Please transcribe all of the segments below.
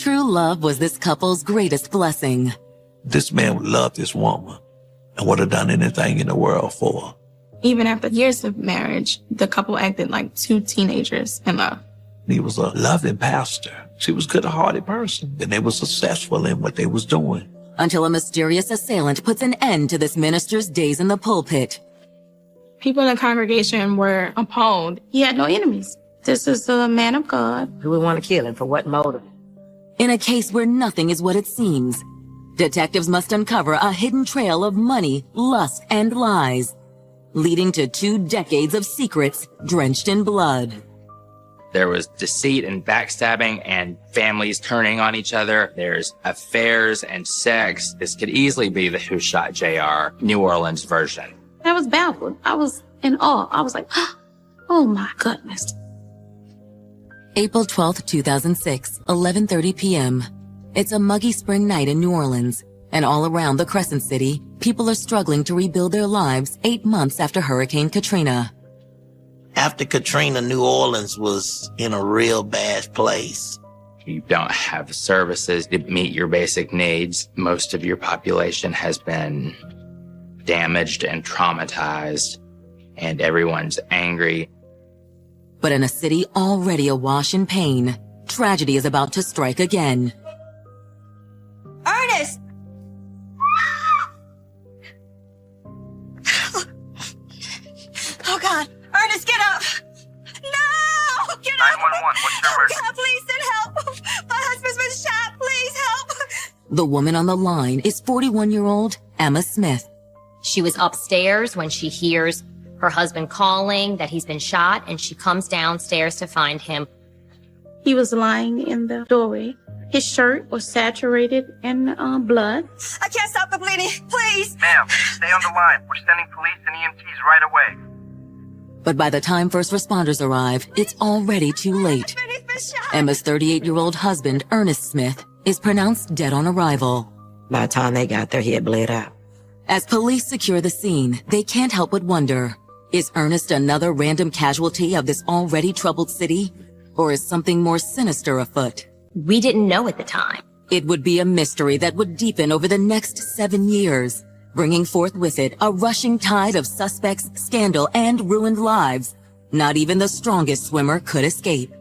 True love was this couple's greatest blessing. This man would love this woman and would have done anything in the world for her. Even after years of marriage, the couple acted like two teenagers in love. He was a loving pastor. She was a good-hearted person, and they were successful in what they was doing. Until a mysterious assailant puts an end to this minister's days in the pulpit. People in the congregation were appalled. He had no enemies. This is the man of God. Who would want to kill him? For what motive? In a case where nothing is what it seems, detectives must uncover a hidden trail of money, lust, and lies, leading to 2 decades of secrets drenched in blood. There was deceit and backstabbing and families turning on each other. There's affairs and sex. This could easily be the Who Shot JR New Orleans version. I was baffled. I was in awe. I was like, oh my goodness. April 12, 2006, 11:30 p.m. It's a muggy spring night in New Orleans, and all around the Crescent City, people are struggling to rebuild their lives 8 months after Hurricane Katrina. After Katrina, New Orleans was in a real bad place. You don't have services to meet your basic needs. Most of your population has been damaged and traumatized, and everyone's angry. But in a city already awash in pain, tragedy is about to strike again. Ernest! Oh, God. Ernest, get up! No! Get up! 911, what's your emergency? God, please send help! My husband's been shot. Please help! The woman on the line is 41-year-old Emma Smith. She was upstairs when she hears her husband calling that he's been shot, and she comes downstairs to find him. He was lying in the doorway. His shirt was saturated in blood. I can't stop the bleeding. Please! Ma'am, stay on the line. We're sending police and EMTs right away. But by the time first responders arrive, it's already too late. He's been shot! Emma's 38-year-old husband, Ernest Smith, is pronounced dead on arrival. By the time they got there, he had bled out. As police secure the scene, they can't help but wonder, is Ernest another random casualty of this already troubled city? Or is something more sinister afoot? We didn't know at the time. It would be a mystery that would deepen over the next 7 years, bringing forth with it a rushing tide of suspects, scandal, and ruined lives. Not even the strongest swimmer could escape.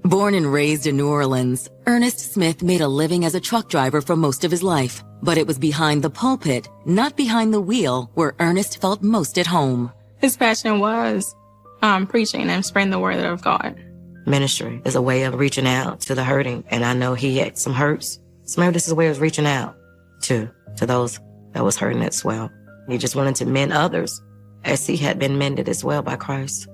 Born and raised in New Orleans, Ernest Smith made a living as a truck driver for most of his life, but it was behind the pulpit, not behind the wheel, where Ernest felt most at home. His passion was preaching and spreading the word of God. Ministry is a way of reaching out to the hurting, and I know he had some hurts. So maybe this is a way of reaching out to those that was hurting as well. He just wanted to mend others as he had been mended as well by Christ.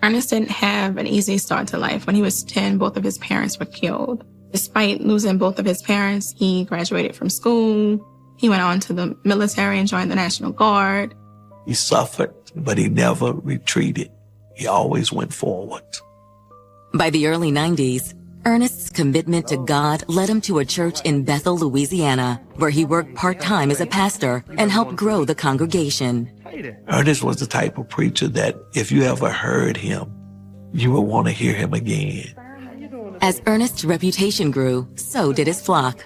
Ernest didn't have an easy start to life. When he was 10, both of his parents were killed. Despite losing both of his parents, he graduated from school. He went on to the military and joined the National Guard. He suffered, but he never retreated. He always went forward. By the early 90s, Ernest's commitment to God led him to a church in Bethel, Louisiana, where he worked part-time as a pastor and helped grow the congregation. Ernest was the type of preacher that if you ever heard him, you would want to hear him again. As Ernest's reputation grew, so did his flock.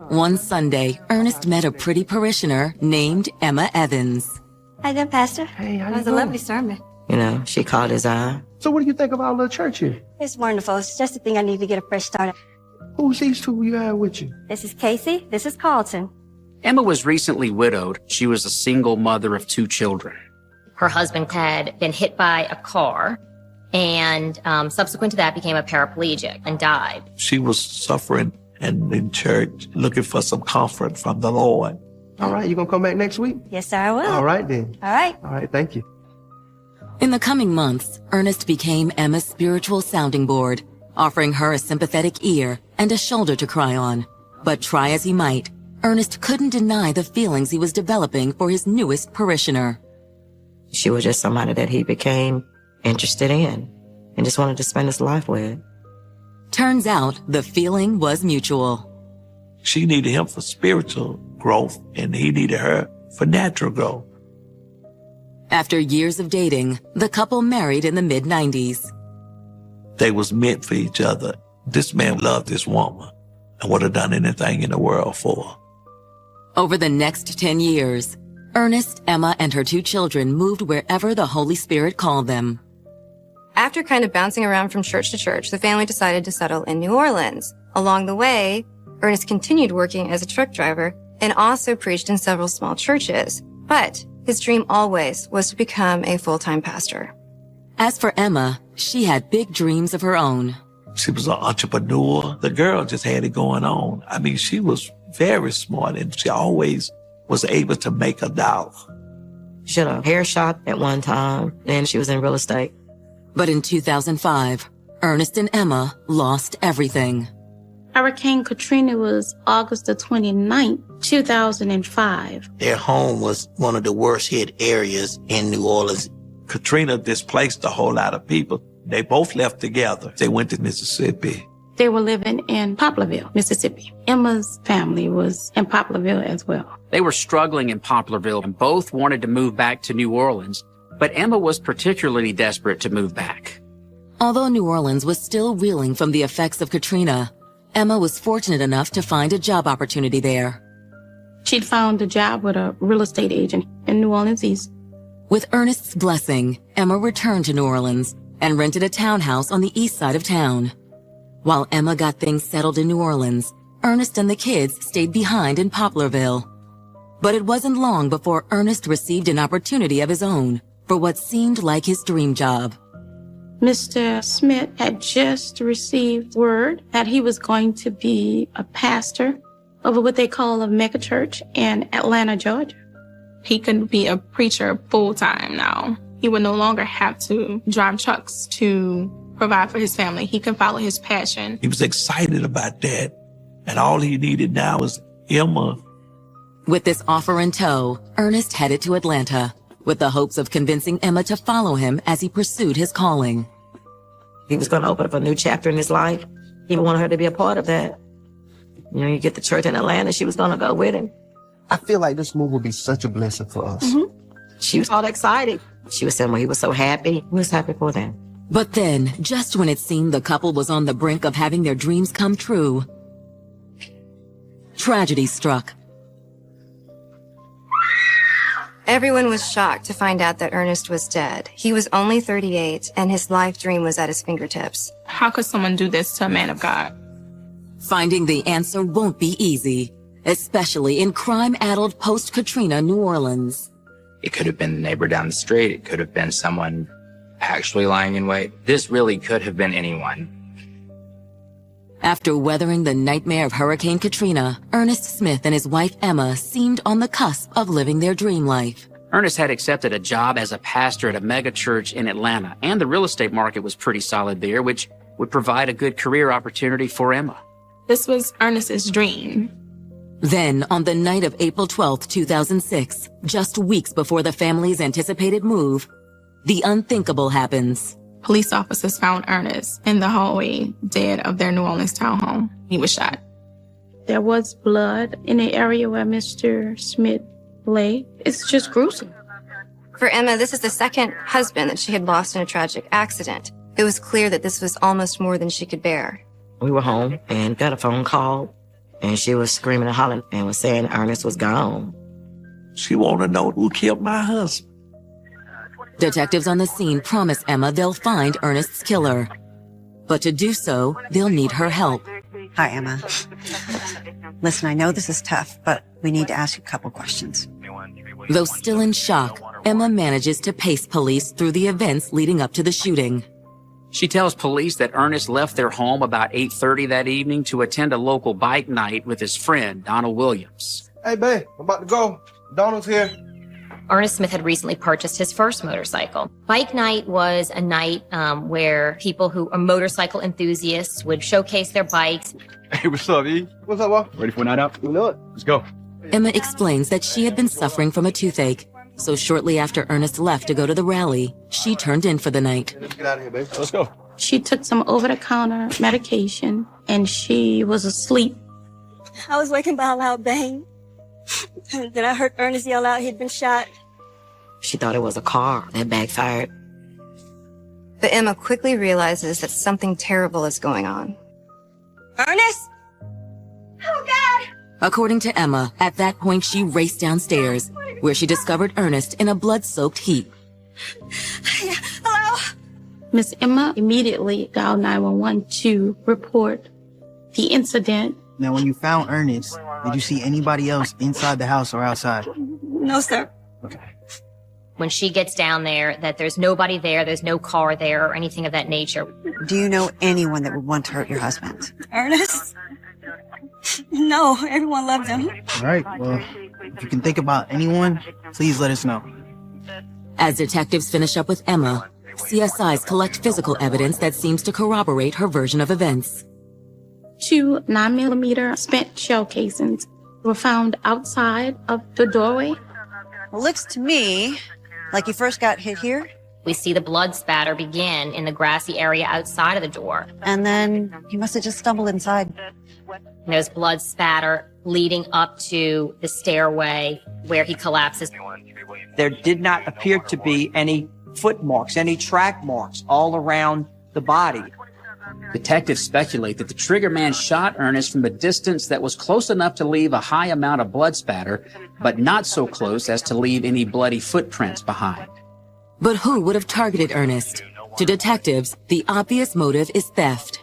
One Sunday, Ernest met a pretty parishioner named Emma Evans. Hi there, Pastor. Hey, how That you was a doing? lovely sermon. You know, she caught his eye. So what do you think of our little church here? It's wonderful. It's just a thing I need to get a fresh start. Who's these two you have with you? This is Casey. This is Carlton. Emma was recently widowed. She was a single mother of 2 children. Her husband had been hit by a car, and subsequent to that became a paraplegic and died. She was suffering and in church looking for some comfort from the Lord. All right, you gonna come back next week? Yes, sir, I will. All right then. All right. All right, thank you. In the coming months, Ernest became Emma's spiritual sounding board, offering her a sympathetic ear and a shoulder to cry on. But try as he might, Ernest couldn't deny the feelings he was developing for his newest parishioner. She was just somebody that he became interested in and just wanted to spend his life with. Turns out the feeling was mutual. She needed him for spiritual growth, and he needed her for natural growth. After years of dating, the couple married in the mid-90s. They was meant for each other. This man loved this woman and would have done anything in the world for her. Over the next 10 years, Ernest, Emma, and her 2 children moved wherever the Holy Spirit called them. After kind of bouncing around from church to church, the family decided to settle in New Orleans. Along the way, Ernest continued working as a truck driver and also preached in several small churches. But his dream always was to become a full-time pastor. As for Emma, she had big dreams of her own. She was an entrepreneur. The girl just had it going on. I mean, she was very smart and she always was able to make a dollar. She had a hair shop at one time, and she was in real estate. But in 2005, Ernest and Emma lost everything. Hurricane Katrina was August the 29th, 2005. Their home was one of the worst hit areas in New Orleans. Katrina displaced a whole lot of people. They both left together. They went to Mississippi. They were living in Poplarville, Mississippi. Emma's family was in Poplarville as well. They were struggling in Poplarville and both wanted to move back to New Orleans, but Emma was particularly desperate to move back. Although New Orleans was still reeling from the effects of Katrina, Emma was fortunate enough to find a job opportunity there. She'd found a job with a real estate agent in New Orleans East. With Ernest's blessing, Emma returned to New Orleans and rented a townhouse on the east side of town. While Emma got things settled in New Orleans, Ernest and the kids stayed behind in Poplarville. But it wasn't long before Ernest received an opportunity of his own for what seemed like his dream job. Mr. Smith had just received word that he was going to be a pastor of what they call a mega church in Atlanta, Georgia. He could be a preacher full-time now. He would no longer have to drive trucks to provide for his family. He could follow his passion. He was excited about that. And all he needed now was Emma. With this offer in tow, Ernest headed to Atlanta with the hopes of convincing Emma to follow him as he pursued his calling. He was going to open up a new chapter in his life. He wanted her to be a part of that. You know, you get the church in Atlanta, she was going to go with him. I feel like this move will be such a blessing for us. She was all excited. She was saying, well, he was so happy. He was happy for them. But then, just when it seemed the couple was on the brink of having their dreams come true, tragedy struck. Everyone was shocked to find out that Ernest was dead. He was only 38, and his life dream was at his fingertips. How could someone do this to a man of God? Finding the answer won't be easy, especially in crime-addled post-Katrina New Orleans. It could have been the neighbor down the street. It could have been someone actually lying in wait. This really could have been anyone. After weathering the nightmare of Hurricane Katrina, Ernest Smith and his wife Emma seemed on the cusp of living their dream life. Ernest had accepted a job as a pastor at a mega church in Atlanta, and the real estate market was pretty solid there, which would provide a good career opportunity for Emma. This was Ernest's dream. Then, on the night of April 12, 2006, just weeks before the family's anticipated move, the unthinkable happens. Police officers found Ernest in the hallway, dead of their New Orleans townhome. He was shot. There was blood in the area where Mr. Smith lay. It's just gruesome. For Emma, this is the second husband that she had lost in a tragic accident. It was clear that this was almost more than she could bear. We were home and got a phone call, and she was screaming and hollering and was saying Ernest was gone. She wanted to know who killed my husband. Detectives on the scene promise Emma they'll find Ernest's killer. But to do so, they'll need her help. Hi, Emma. Listen, I know this is tough, but we need to ask you a couple questions. Though still in shock, Emma manages to pace police through the events leading up to the shooting. She tells police that Ernest left their home about 8:30 that evening to attend a local bike night with his friend, Donald Williams. Hey, babe, I'm about to go. Donald's here. Ernest Smith had recently purchased his first motorcycle. Bike night was a night where people who are motorcycle enthusiasts would showcase their bikes. Hey, what's up, E? What's up, boss? Ready for a night out? You know it. Let's go. Emma explains that she had been suffering from a toothache, so shortly after Ernest left to go to the rally, she turned in for the night. Let's get out of here, babe. Let's go. She took some over-the-counter medication, and she was asleep. I was waking by a loud bang. Then I heard Ernest yell out he'd been shot. She thought it was a car that backfired. But Emma quickly realizes that something terrible is going on. Ernest? Oh, God! According to Emma, at that point she raced downstairs, where she discovered Ernest in a blood-soaked heap. Hello? Miss Emma immediately dialed 911 to report the incident. Now, when you found Ernest, did you see anybody else inside the house or outside? No, sir. Okay. When she gets down there, that there's nobody there, there's no car there or anything of that nature. Do you know anyone that would want to hurt your husband? Ernest? No, everyone loved him. All right, well, if you can think about anyone, please let us know. As detectives finish up with Emma, CSIs collect physical evidence that seems to corroborate her version of events. 2 9mm spent shell casings were found outside of the doorway. Well, looks to me like you first got hit here, We see the blood spatter begin in the grassy area outside of the door. and then you must have just stumbled inside. And there's blood spatter leading up to the stairway where he collapses. There did not appear to be any foot marks, any track marks all around the body. Detectives speculate that the trigger man shot Ernest from a distance that was close enough to leave a high amount of blood spatter, but not so close as to leave any bloody footprints behind. But who would have targeted Ernest? To detectives, the obvious motive is theft.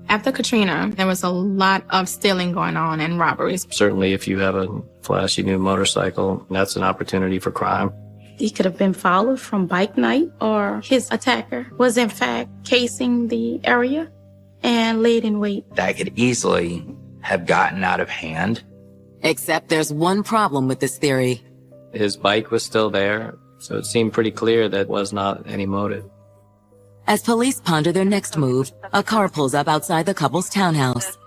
After Katrina, there was a lot of stealing going on and robberies. Certainly, if you have a flashy new motorcycle, that's an opportunity for crime. He could have been followed from bike night, or his attacker was in fact casing the area and laid in wait. That could easily have gotten out of hand. Except there's one problem with this theory. His bike was still there, so it seemed pretty clear that was not any motive. As police ponder their next move, a car pulls up outside the couple's townhouse.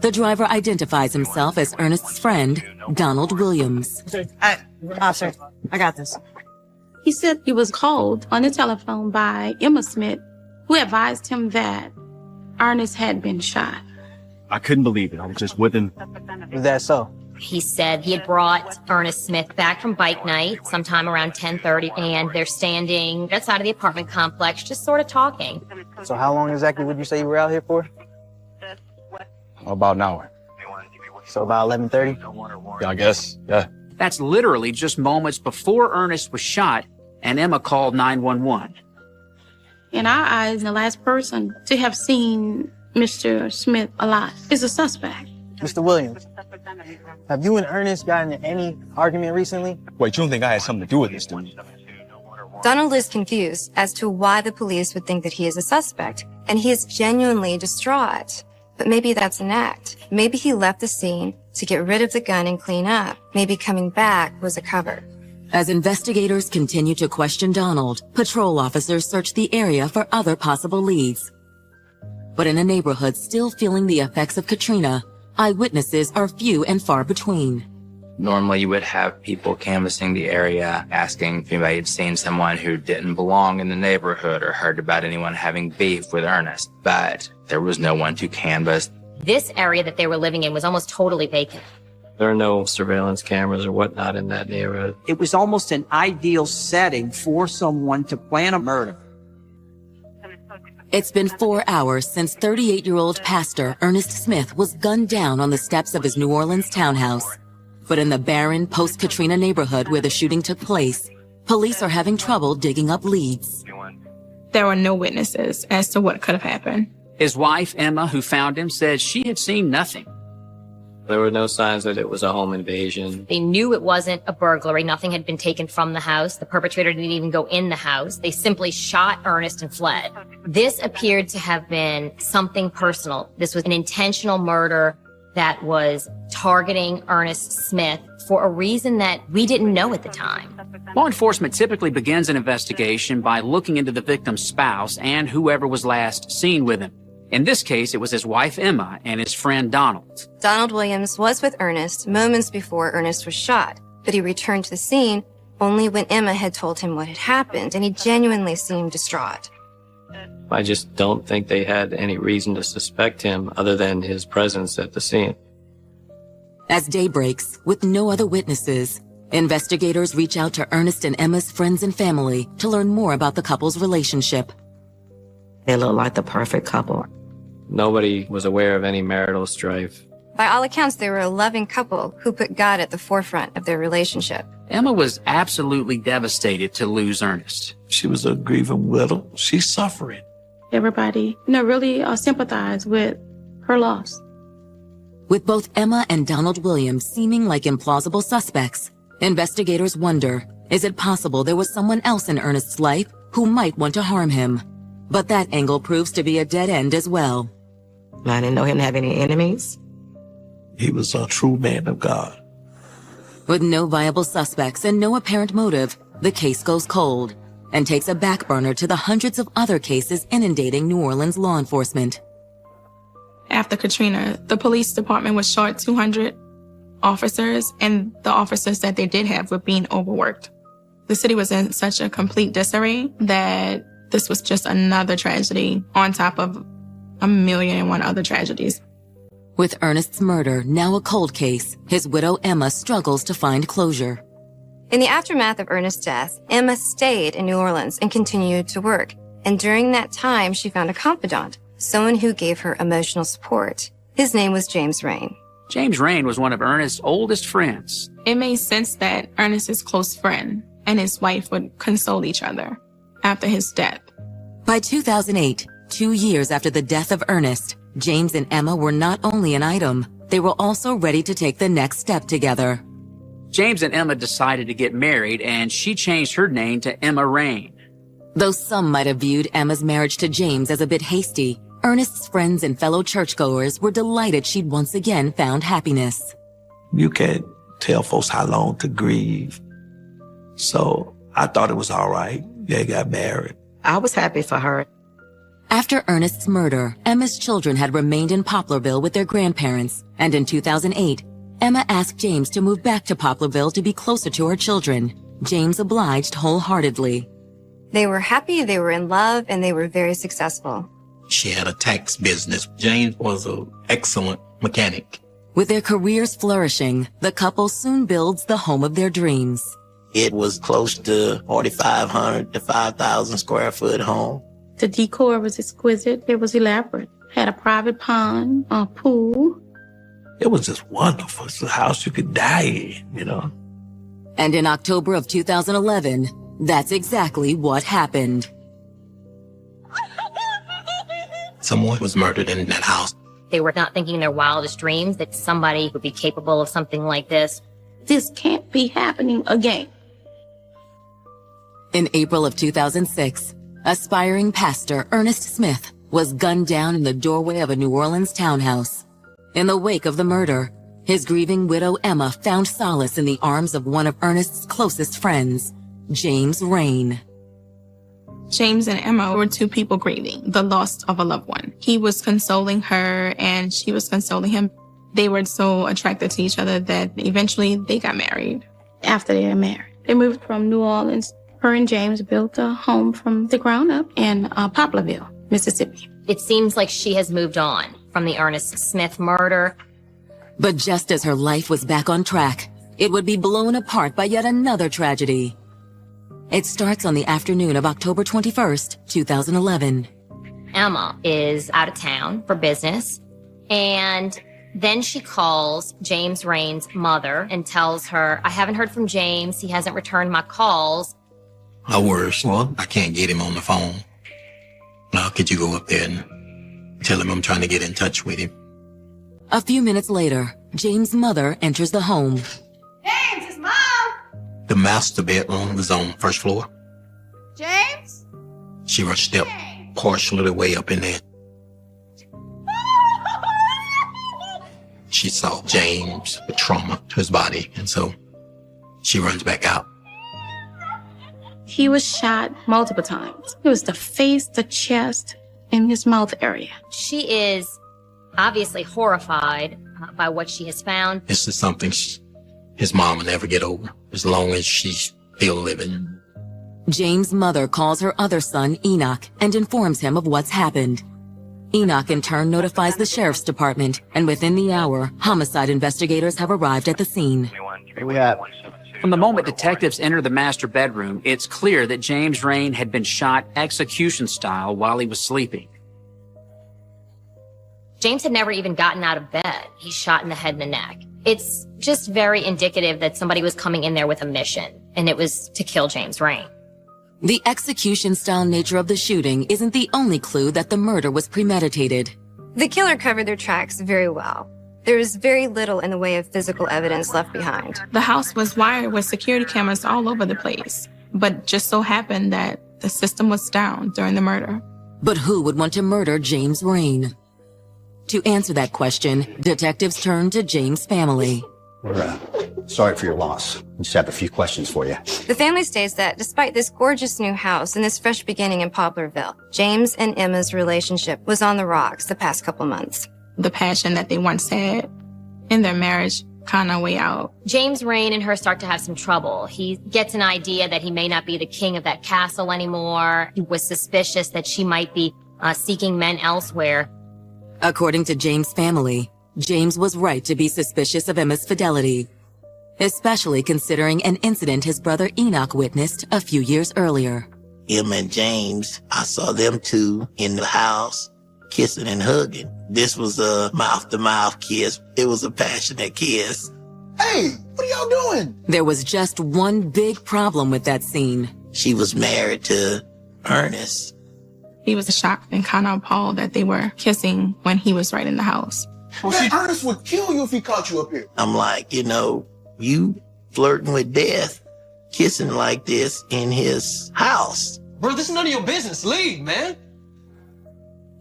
The driver identifies himself as Ernest's friend, Donald Williams. Officer, I got this. He said he was called on the telephone by Emma Smith, who advised him that Ernest had been shot. I couldn't believe it. I was just with him. Is that so? He said he had brought Ernest Smith back from bike night sometime around 10:30, and they're standing outside of the apartment complex, just sort of talking. So how long exactly would you say you were out here for? About an hour. So about 11:30? Yeah, I guess. Yeah. That's literally just moments before Ernest was shot and Emma called 911. In our eyes, the last person to have seen Mr. Smith alive is a suspect. Mr. Williams, have you and Ernest gotten in any argument recently? Wait, you don't think I had something to do with this, do you? Donald is confused as to why the police would think that he is a suspect, and he is genuinely distraught. But maybe that's an act. Maybe he left the scene to get rid of the gun and clean up. Maybe coming back was a cover. As investigators continue to question Donald, patrol officers search the area for other possible leads. But in a neighborhood still feeling the effects of Katrina, eyewitnesses are few and far between. Normally you would have people canvassing the area, asking if anybody had seen someone who didn't belong in the neighborhood or heard about anyone having beef with Ernest, but there was no one to canvass. This area that they were living in was almost totally vacant. There are no surveillance cameras or whatnot in that neighborhood. It was almost an ideal setting for someone to plan a murder. It's been 4 hours since 38-year-old pastor Ernest Smith was gunned down on the steps of his New Orleans townhouse. But in the barren post-Katrina neighborhood where the shooting took place, police are having trouble digging up leads. There were no witnesses as to what could have happened. His wife, Emma, who found him, said she had seen nothing. There were no signs that it was a home invasion. They knew it wasn't a burglary. Nothing had been taken from the house. The perpetrator didn't even go in the house. They simply shot Ernest and fled. This appeared to have been something personal. This was an intentional murder that was targeting Ernest Smith for a reason that we didn't know at the time. Law enforcement typically begins an investigation by looking into the victim's spouse and whoever was last seen with him. In this case, it was his wife, Emma, and his friend, Donald. Donald Williams was with Ernest moments before Ernest was shot, but he returned to the scene only when Emma had told him what had happened, and he genuinely seemed distraught. I just don't think they had any reason to suspect him other than his presence at the scene. As day breaks, with no other witnesses, investigators reach out to Ernest and Emma's friends and family to learn more about the couple's relationship. They look like the perfect couple. Nobody was aware of any marital strife. By all accounts, they were a loving couple who put God at the forefront of their relationship. Emma was absolutely devastated to lose Ernest. She was a grieving widow. She's suffering. Everybody, really sympathized with her loss. With both Emma and Donald Williams seeming like implausible suspects, investigators wonder, is it possible there was someone else in Ernest's life who might want to harm him? But that angle proves to be a dead end as well. I didn't know him to have any enemies. He was a true man of God. With no viable suspects and no apparent motive, the case goes cold and takes a back burner to the hundreds of other cases inundating New Orleans law enforcement. After Katrina, the police department was short 200 officers, and the officers that they did have were being overworked. The city was in such a complete disarray that this was just another tragedy on top of 1,000,001 other tragedies. With Ernest's murder now a cold case, his widow Emma struggles to find closure. In the aftermath of Ernest's death, Emma stayed in New Orleans and continued to work. And during that time, she found a confidant, someone who gave her emotional support. His name was James Rain. James Rain was one of Ernest's oldest friends. It made sense that Ernest's close friend and his wife would console each other after his death. By 2008, 2 years after the death of Ernest, James and Emma were not only an item, they were also ready to take the next step together. James and Emma decided to get married, and she changed her name to Emma Rain. Though some might have viewed Emma's marriage to James as a bit hasty, Ernest's friends and fellow churchgoers were delighted she'd once again found happiness. You can't tell folks how long to grieve. So I thought it was all right. They got married. I was happy for her. After Ernest's murder, Emma's children had remained in Poplarville with their grandparents, and in 2008, Emma asked James to move back to Poplarville to be closer to her children. James obliged wholeheartedly. They were happy, they were in love, and they were very successful. She had a tax business. James was an excellent mechanic. With their careers flourishing, the couple soon builds the home of their dreams. It was close to 4,500 to 5,000 square foot home. The decor was exquisite. It was elaborate. Had a private pond, a pool. It was just wonderful. It's a house you could die in, you know. And in October of 2011, that's exactly what happened. Someone was murdered in that house. They were not thinking in their wildest dreams that somebody would be capable of something like this. This can't be happening again. In April of 2006, aspiring pastor Ernest Smith was gunned down in the doorway of a New Orleans townhouse. In the wake of the murder, his grieving widow Emma found solace in the arms of one of Ernest's closest friends, James Rain. James and Emma were two people grieving the loss of a loved one. He was consoling her and she was consoling him. They were so attracted to each other that eventually they got married. After they got married, they moved from New Orleans. Her and James built a home from the ground up in Poplarville, Mississippi. It seems like she has moved on from the Ernest Smith murder. But just as her life was back on track, it would be blown apart by yet another tragedy. It starts on the afternoon of October 21st, 2011. Emma is out of town for business, and then she calls James Rain's mother and tells her, I haven't heard from James. He hasn't returned my calls. How worse? Well, I can't get him on the phone. Now, could you go up there and tell him I'm trying to get in touch with him? A few minutes later, James' mother enters the home. James, it's Mom! The master bedroom was on first floor. James? She rushed step partially the way up in there. She saw James with trauma to his body, and so she runs back out. He was shot multiple times. It was the face, the chest, and his mouth area. She is obviously horrified by what she has found. This is something his mom will never get over as long as she's still living. James' mother calls her other son, Enoch, and informs him of what's happened. Enoch in turn notifies the sheriff's department, and within the hour, homicide investigators have arrived at the scene. We have. From the moment detectives enter the master bedroom, it's clear that James Rain had been shot execution style while he was sleeping. James had never even gotten out of bed. He's shot in the head and the neck. It's just very indicative that somebody was coming in there with a mission, and it was to kill James Rain. The execution-style nature of the shooting isn't the only clue that the murder was premeditated. The killer covered their tracks very well. There was very little in the way of physical evidence left behind. The house was wired with security cameras all over the place, but just so happened that the system was down during the murder. But who would want to murder James Rain? To answer that question, detectives turned to James' family. We're sorry for your loss. We just have a few questions for you. The family states that despite this gorgeous new house and this fresh beginning in Poplarville, James and Emma's relationship was on the rocks the past couple months. The passion that they once had in their marriage kind of way out. James Rain and her start to have some trouble. He gets an idea that he may not be the king of that castle anymore. He was suspicious that she might be seeking men elsewhere. According to James' family, James was right to be suspicious of Emma's fidelity, especially considering an incident his brother Enoch witnessed a few years earlier. Emma and James, I saw them two in the house kissing and hugging. This was a mouth-to-mouth kiss. It was a passionate kiss. Hey, what are y'all doing? There was just one big problem with that scene. She was married to Ernest. He was shocked and kind of appalled that they were kissing when he was right in the house. Man, Ernest would kill you if he caught you up here. I'm like, you flirting with death, kissing like this in his house. Bro, this is none of your business. Leave, man.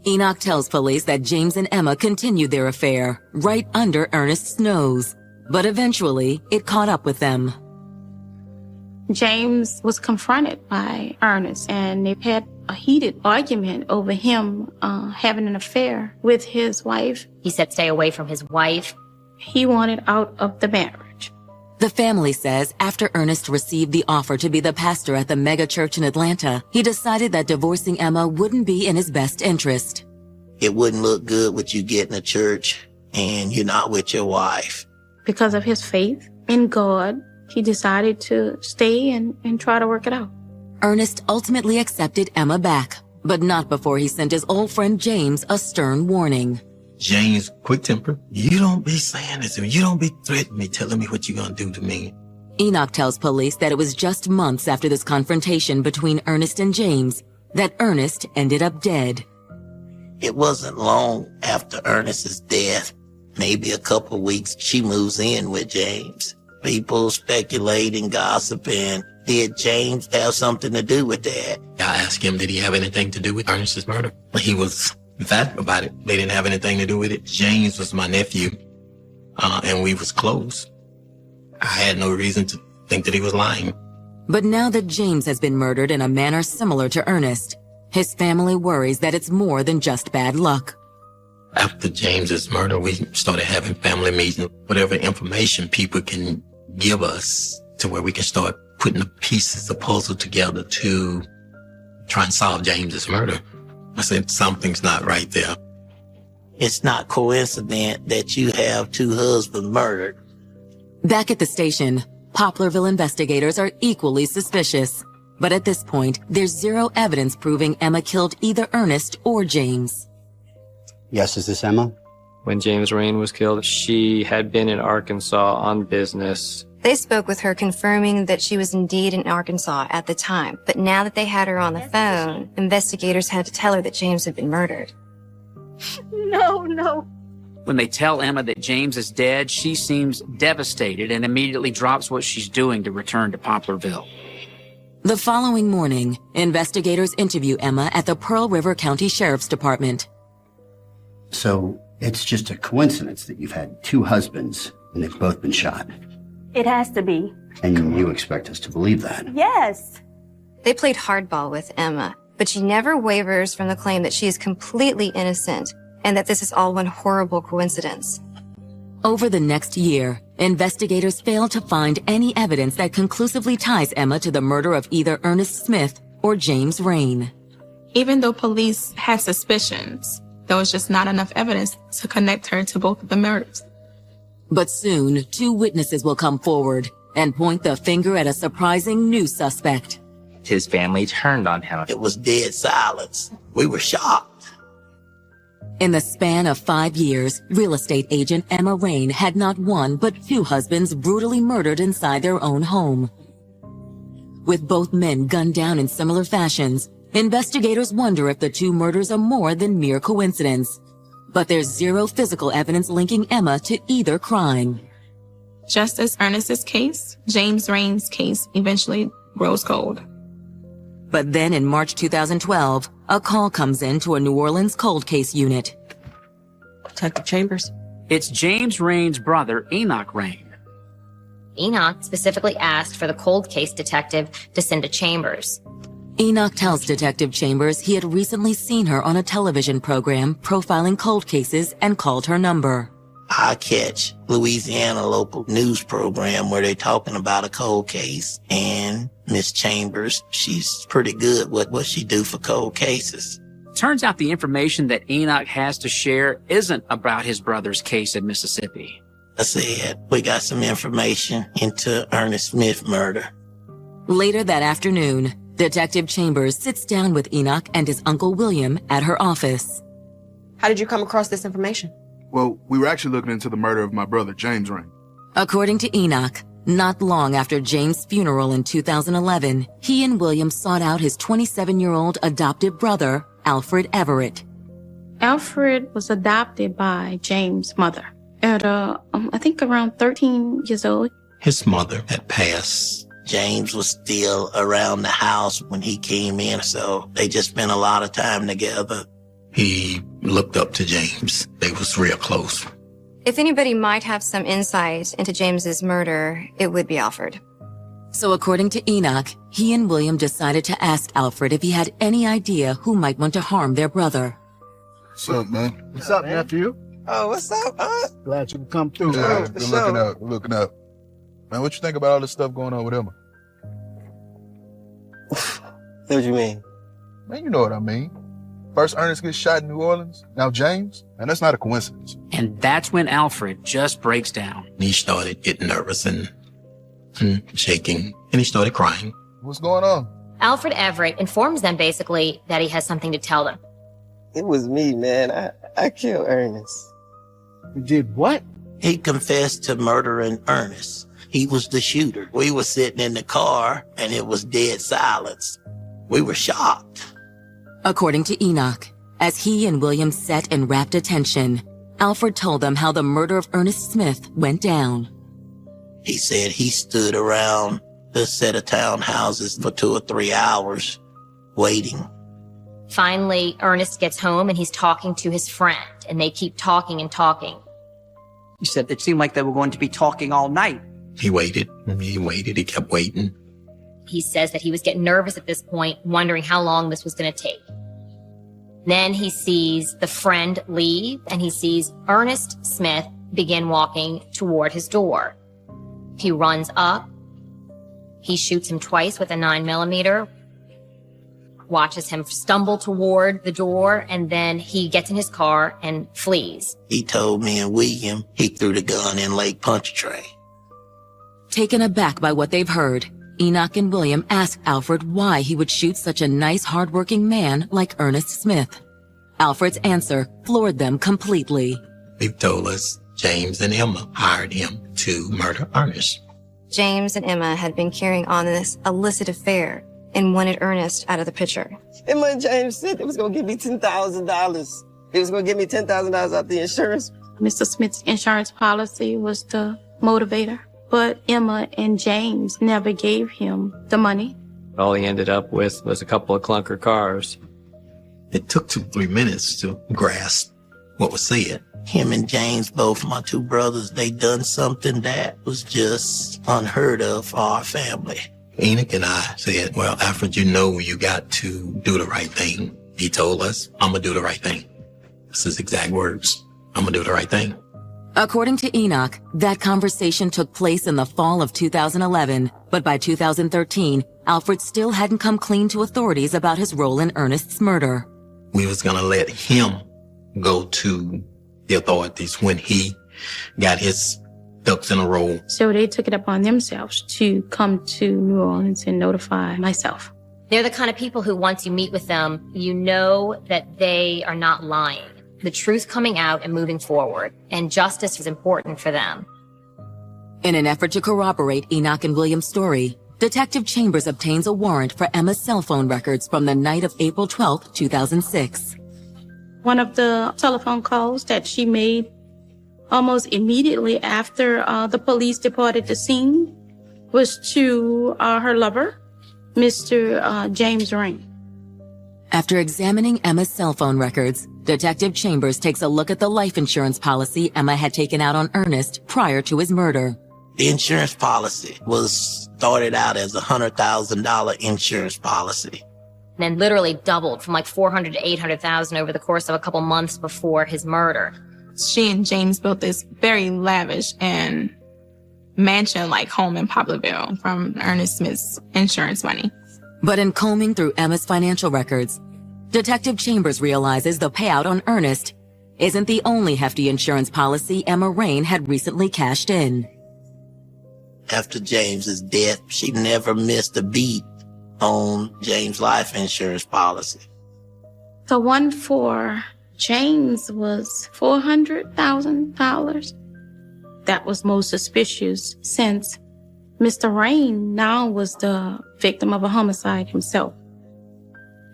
Enoch tells police that James and Emma continued their affair right under Ernest's nose, but eventually it caught up with them. James was confronted by Ernest, and they had a heated argument over him having an affair with his wife. He said stay away from his wife. He wanted out of the marriage. The family says after Ernest received the offer to be the pastor at the mega church in Atlanta, he decided that divorcing Emma wouldn't be in his best interest. It wouldn't look good with you getting a church and you're not with your wife. Because of his faith in God, he decided to stay and try to work it out. Ernest ultimately accepted Emma back, but not before he sent his old friend James a stern warning. James, quick temper. You don't be saying this to me. You don't be threatening me, telling me what you're going to do to me. Enoch tells police that it was just months after this confrontation between Ernest and James that Ernest ended up dead. It wasn't long after Ernest's death, maybe a couple of weeks, she moves in with James. People speculating, gossiping. Did James have something to do with that? I asked him, did he have anything to do with Ernest's murder? He was emphatic about it. They didn't have anything to do with it. James was my nephew, and we was close. I had no reason to think that he was lying. But now that James has been murdered in a manner similar to Ernest, his family worries that it's more than just bad luck. After James's murder, we started having family meetings, whatever information people can give us to where we can start putting the pieces of the puzzle together to try and solve James's murder. I said, something's not right there. It's not coincident that you have two husbands murdered. Back at the station, Poplarville investigators are equally suspicious. But at this point, there's zero evidence proving Emma killed either Ernest or James. Yes, is this Emma? When James Rain was killed, she had been in Arkansas on business. They spoke with her confirming that she was indeed in Arkansas at the time. But now that they had her on the phone, investigators had to tell her that James had been murdered. No. When they tell Emma that James is dead, she seems devastated and immediately drops what she's doing to return to Poplarville. The following morning, investigators interview Emma at the Pearl River County Sheriff's Department. So it's just a coincidence that you've had two husbands and they've both been shot. It has to be. And you expect us to believe that? Yes. They played hardball with Emma, but she never wavers from the claim that she is completely innocent and that this is all one horrible coincidence. Over the next year, investigators failed to find any evidence that conclusively ties Emma to the murder of either Ernest Smith or James Rain. Even though police had suspicions, there was just not enough evidence to connect her to both of the murders. But soon, two witnesses will come forward and point the finger at a surprising new suspect. His family turned on him. It was dead silence. We were shocked. In the span of 5 years, real estate agent Emma Rain had not one but 2 husbands brutally murdered inside their own home. With both men gunned down in similar fashions, investigators wonder if the 2 murders are more than mere coincidence. But there's zero physical evidence linking Emma to either crime. Just as Ernest's case, James Rain's case eventually grows cold. But then in March 2012, a call comes in to a New Orleans cold case unit. Detective Chambers. It's James Rain's brother, Enoch Rain. Enoch specifically asked for the cold case detective to send to Chambers. Enoch tells Detective Chambers he had recently seen her on a television program profiling cold cases and called her number. I catch Louisiana local news program where they're talking about a cold case, and Miss Chambers, she's pretty good with what she do for cold cases. Turns out the information that Enoch has to share isn't about his brother's case in Mississippi. I said, we got some information into Ernest Smith murder. Later that afternoon, Detective Chambers sits down with Enoch and his Uncle William at her office. How did you come across this information? Well, we were actually looking into the murder of my brother, James Rain. According to Enoch, not long after James' funeral in 2011, he and William sought out his 27-year-old adopted brother, Alfred Everett. Alfred was adopted by James' mother at, I think around 13 years old. His mother had passed. James was still around the house when he came in, so they just spent a lot of time together. He looked up to James. They was real close. If anybody might have some insight into James's murder, it would be Alfred. So according to Enoch, he and William decided to ask Alfred if he had any idea who might want to harm their brother. What's up, man? What's up, nephew? Oh, what's up, huh? Glad you could come through. Yeah, man. we're looking up. We're looking up. Man, what you think about all this stuff going on with Emma? What you mean? Man, you know what I mean. First Ernest gets shot in New Orleans, now James, and that's not a coincidence. And that's when Alfred just breaks down. He started getting nervous and shaking, and he started crying. What's going on? Alfred Everett informs them basically that he has something to tell them. It was me, man. I killed Ernest. You did what? He confessed to murdering Ernest. He was the shooter. We were sitting in the car, and it was dead silence. We were shocked. According to Enoch, as he and William sat in rapt attention, Alfred told them how the murder of Ernest Smith went down. He said he stood around the set of townhouses for 2 or 3 hours, waiting. Finally, Ernest gets home and he's talking to his friend, and they keep talking and talking. He said it seemed like they were going to be talking all night. He waited, he kept waiting. He says that he was getting nervous at this point, wondering how long this was going to take. Then he sees the friend leave, and he sees Ernest Smith begin walking toward his door. He runs up. He shoots him twice with a 9mm, watches him stumble toward the door, and then he gets in his car and flees. He told me and William he threw the gun in Lake Pontchartrain. Taken aback by what they've heard, Enoch and William asked Alfred why he would shoot such a nice, hardworking man like Ernest Smith. Alfred's answer floored them completely. He told us James and Emma hired him to murder Ernest. James and Emma had been carrying on this illicit affair and wanted Ernest out of the picture. Emma and James said they was going to give me $10,000. They was going to give me $10,000 off the insurance. Mr. Smith's insurance policy was the motivator, but Emma and James never gave him the money. All he ended up with was a couple of clunker cars. It took 2-3 minutes to grasp what was said. Him and James, both my 2 brothers, they done something that was just unheard of for our family. Enoch and I said, well, Alfred, you know you got to do the right thing. He told us, I'm going to do the right thing. This is exact words. I'm going to do the right thing. According to Enoch, that conversation took place in the fall of 2011, but by 2013, Alfred still hadn't come clean to authorities about his role in Ernest's murder. We was going to let him go to the authorities when he got his ducks in a row. So they took it upon themselves to come to New Orleans and notify myself. They're the kind of people who once you meet with them, you know that they are not lying. the truth coming out and moving forward. And justice was important for them. In an effort to corroborate Enoch and William's story, Detective Chambers obtains a warrant for Emma's cell phone records from the night of April 12, 2006. One of the telephone calls that she made almost immediately after the police departed the scene was to her lover, Mr. James Rain. After examining Emma's cell phone records, Detective Chambers takes a look at the life insurance policy Emma had taken out on Ernest prior to his murder. The insurance policy was started out as a $100,000 insurance policy. And then literally doubled from like 400 to 800,000 over the course of a couple months before his murder. She and James built this very lavish and mansion-like home in Poplarville from Ernest Smith's insurance money. But in combing through Emma's financial records, Detective Chambers realizes the payout on Ernest isn't the only hefty insurance policy Emma Rain had recently cashed in. After James's death, she never missed a beat on James' life insurance policy. The one for James was $400,000. That was most suspicious since Mr. Rain now was the victim of a homicide himself.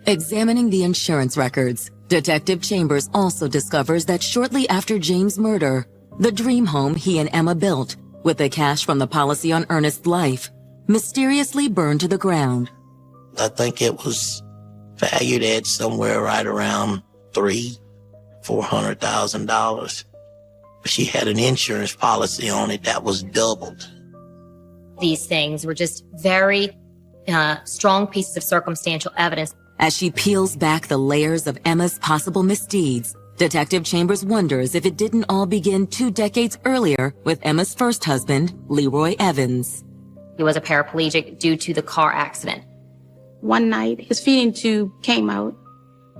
Examining the insurance records, Detective Chambers also discovers that shortly after James' murder, the dream home he and Emma built, with the cash from the policy on Ernest's life, mysteriously burned to the ground. I think it was valued at somewhere right around $400,000. She had an insurance policy on it that was doubled. These things were just very strong pieces of circumstantial evidence. As she peels back the layers of Emma's possible misdeeds, Detective Chambers wonders if it didn't all begin 2 decades earlier with Emma's first husband, Leroy Evans. He was a paraplegic due to the car accident. One night, his feeding tube came out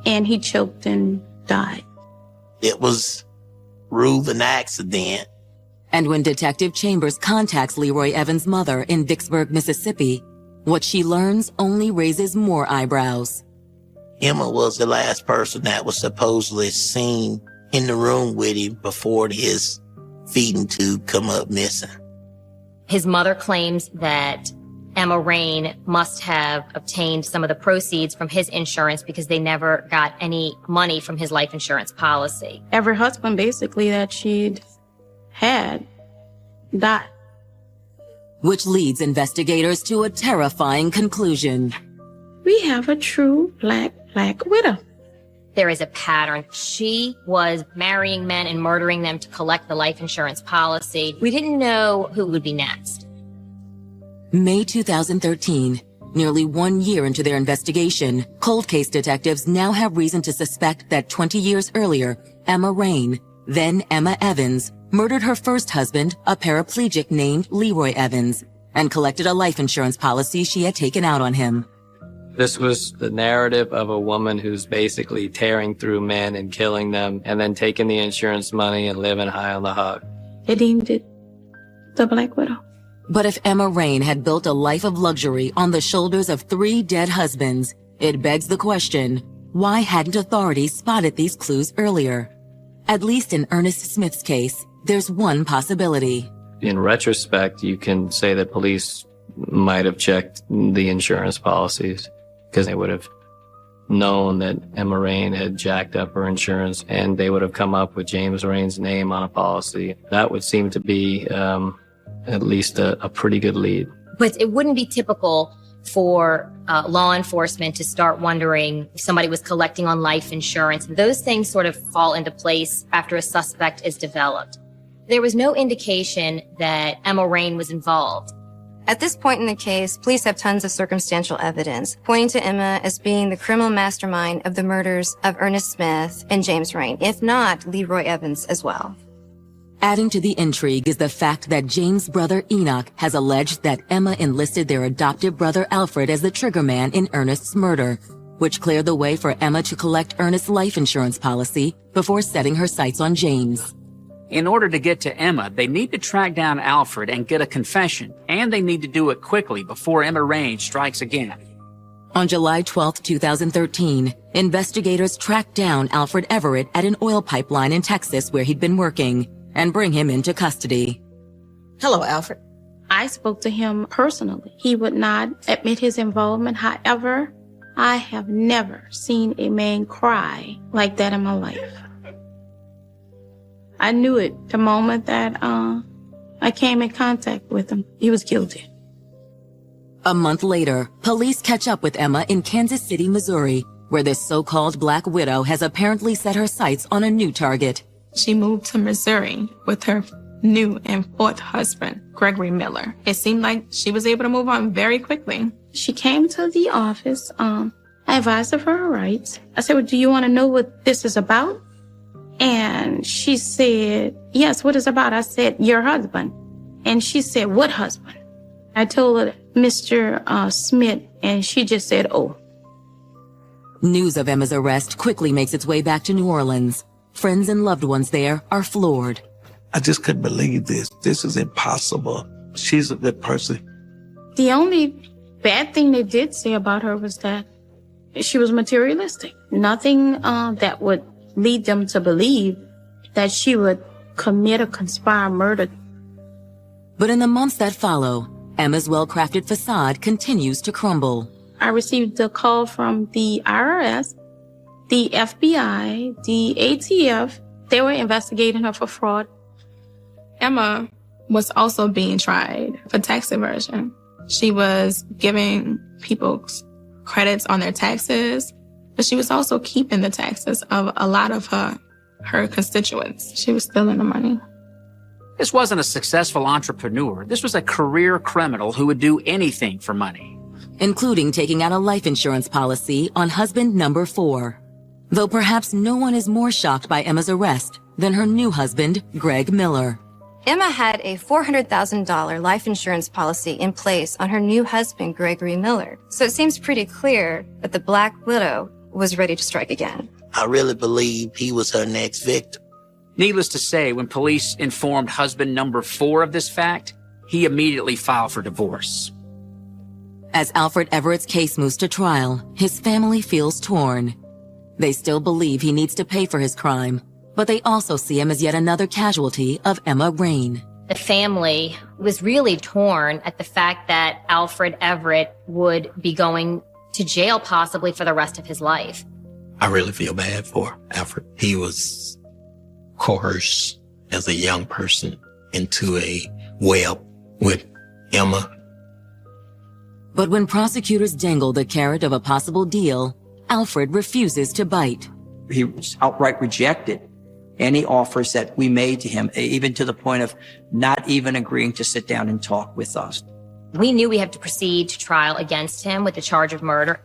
and he choked and died. It was ruled an accident. And when Detective Chambers contacts Leroy Evans' mother in Vicksburg, Mississippi, what she learns only raises more eyebrows. Emma was the last person that was supposedly seen in the room with him before his feeding tube come up missing. His mother claims that Emma Rain must have obtained some of the proceeds from his insurance because they never got any money from his life insurance policy. Every husband, basically, that she'd had died. Which leads investigators to a terrifying conclusion. We have a true black widow. There is a pattern. She was marrying men and murdering them to collect the life insurance policy. We didn't know who would be next. May 2013, nearly 1 year into their investigation, cold case detectives now have reason to suspect that 20 years earlier, Emma Rain, then Emma Evans, murdered her first husband, a paraplegic named Leroy Evans, and collected a life insurance policy she had taken out on him. This was the narrative of a woman who's basically tearing through men and killing them and then taking the insurance money and living high on the hog. They deemed it the Black Widow. But if Emma Rain had built a life of luxury on the shoulders of 3 dead husbands, it begs the question, why hadn't authorities spotted these clues earlier? At least in Ernest Smith's case, there's one possibility. In retrospect, you can say that police might have checked the insurance policies because they would have known that Emma Rain had jacked up her insurance and they would have come up with James Rain's name on a policy. That would seem to be at least a pretty good lead. But it wouldn't be typical for law enforcement to start wondering if somebody was collecting on life insurance. Those things sort of fall into place after a suspect is developed. There was no indication that Emma Rain was involved. At this point in the case, police have tons of circumstantial evidence pointing to Emma as being the criminal mastermind of the murders of Ernest Smith and James Rain, if not Leroy Evans as well. Adding to the intrigue is the fact that James' brother Enoch has alleged that Emma enlisted their adoptive brother Alfred as the triggerman in Ernest's murder, which cleared the way for Emma to collect Ernest's life insurance policy before setting her sights on James. In order to get to Emma, they need to track down Alfred and get a confession, and they need to do it quickly before Emma Rain strikes again. On July 12, 2013, Investigators track down Alfred Everett at an oil pipeline in Texas where he'd been working and bring him into custody. Hello, Alfred. I spoke to him personally. He would not admit his involvement. However, I have never seen a man cry like that in my life. I knew it the moment that I came in contact with him. He was guilty. A month later, police catch up with Emma in Kansas City, Missouri, where this so-called Black Widow has apparently set her sights on a new target. She moved to Missouri with her new and fourth husband, Gregory Miller. It seemed like she was able to move on very quickly. She came to the office. I advised her for her rights. I said, well, do you want to know what this is about? And she said, yes, what is it about? I said, your husband. And she said, what husband? I told her, Mr. Smith, and she just said, oh. News of Emma's arrest quickly makes its way back to New Orleans. Friends and loved ones there are floored. I just couldn't believe this. This is impossible. She's a good person. The only bad thing they did say about her was that she was materialistic. Nothing that would lead them to believe that she would commit or conspire murder. But in the months that follow, Emma's well-crafted facade continues to crumble. I received a call from the IRS, the FBI, the ATF. They were investigating her for fraud. Emma was also being tried for tax evasion. She was giving people credits on their taxes, but she was also keeping the taxes of a lot of her constituents. She was stealing the money. This wasn't a successful entrepreneur. This was a career criminal who would do anything for money. Including taking out a life insurance policy on husband number 4. Though perhaps no one is more shocked by Emma's arrest than her new husband, Greg Miller. Emma had a $400,000 life insurance policy in place on her new husband, Gregory Miller. So it seems pretty clear that the Black Widow was ready to strike again. I really believe he was her next victim. Needless to say, when police informed husband number 4 of this fact, he immediately filed for divorce. As Alfred Everett's case moves to trial, his family feels torn. They still believe he needs to pay for his crime, but they also see him as yet another casualty of Emma Rain. The family was really torn at the fact that Alfred Everett would be going to jail possibly for the rest of his life. I really feel bad for Alfred. He was coerced as a young person into a web with Emma. But when prosecutors dangle the carrot of a possible deal, Alfred refuses to bite. He outright rejected any offers that we made to him, even to the point of not even agreeing to sit down and talk with us. We knew we had to proceed to trial against him with the charge of murder.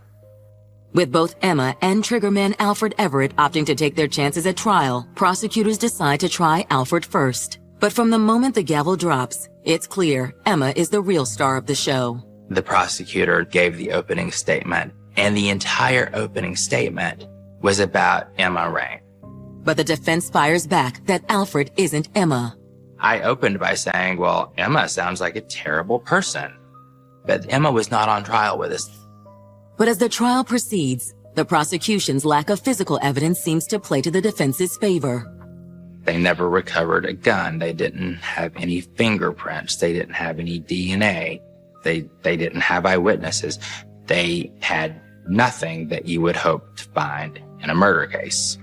With both Emma and triggerman Alfred Everett opting to take their chances at trial, prosecutors decide to try Alfred first. But from the moment the gavel drops, it's clear Emma is the real star of the show. The prosecutor gave the opening statement, and the entire opening statement was about Emma Rain. But the defense fires back that Alfred isn't Emma. I opened by saying, well, Emma sounds like a terrible person. But Emma was not on trial with us. But as the trial proceeds, the prosecution's lack of physical evidence seems to play to the defense's favor. They never recovered a gun. They didn't have any fingerprints. They didn't have any DNA. They didn't have eyewitnesses. They had nothing that you would hope to find in a murder case.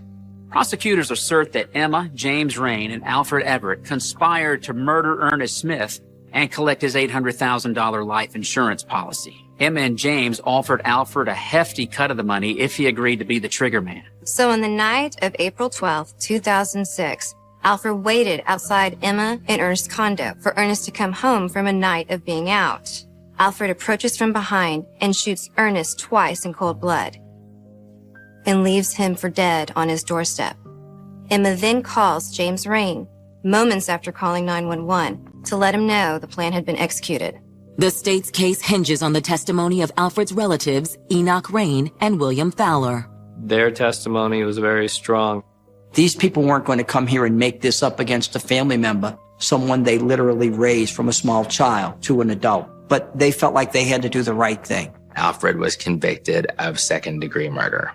Prosecutors assert that Emma, James Rain, and Alfred Everett conspired to murder Ernest Smith and collect his $800,000 life insurance policy. Emma and James offered Alfred a hefty cut of the money if he agreed to be the trigger man. So on the night of April 12, 2006, Alfred waited outside Emma and Ernest's condo for Ernest to come home from a night of being out. Alfred approaches from behind and shoots Ernest twice in cold blood and leaves him for dead on his doorstep. Emma then calls James Rain, moments after calling 911, to let him know the plan had been executed. The state's case hinges on the testimony of Alfred's relatives, Enoch Rain and William Fowler. Their testimony was very strong. These people weren't going to come here and make this up against a family member, someone they literally raised from a small child to an adult. But they felt like they had to do the right thing. Alfred was convicted of second-degree murder.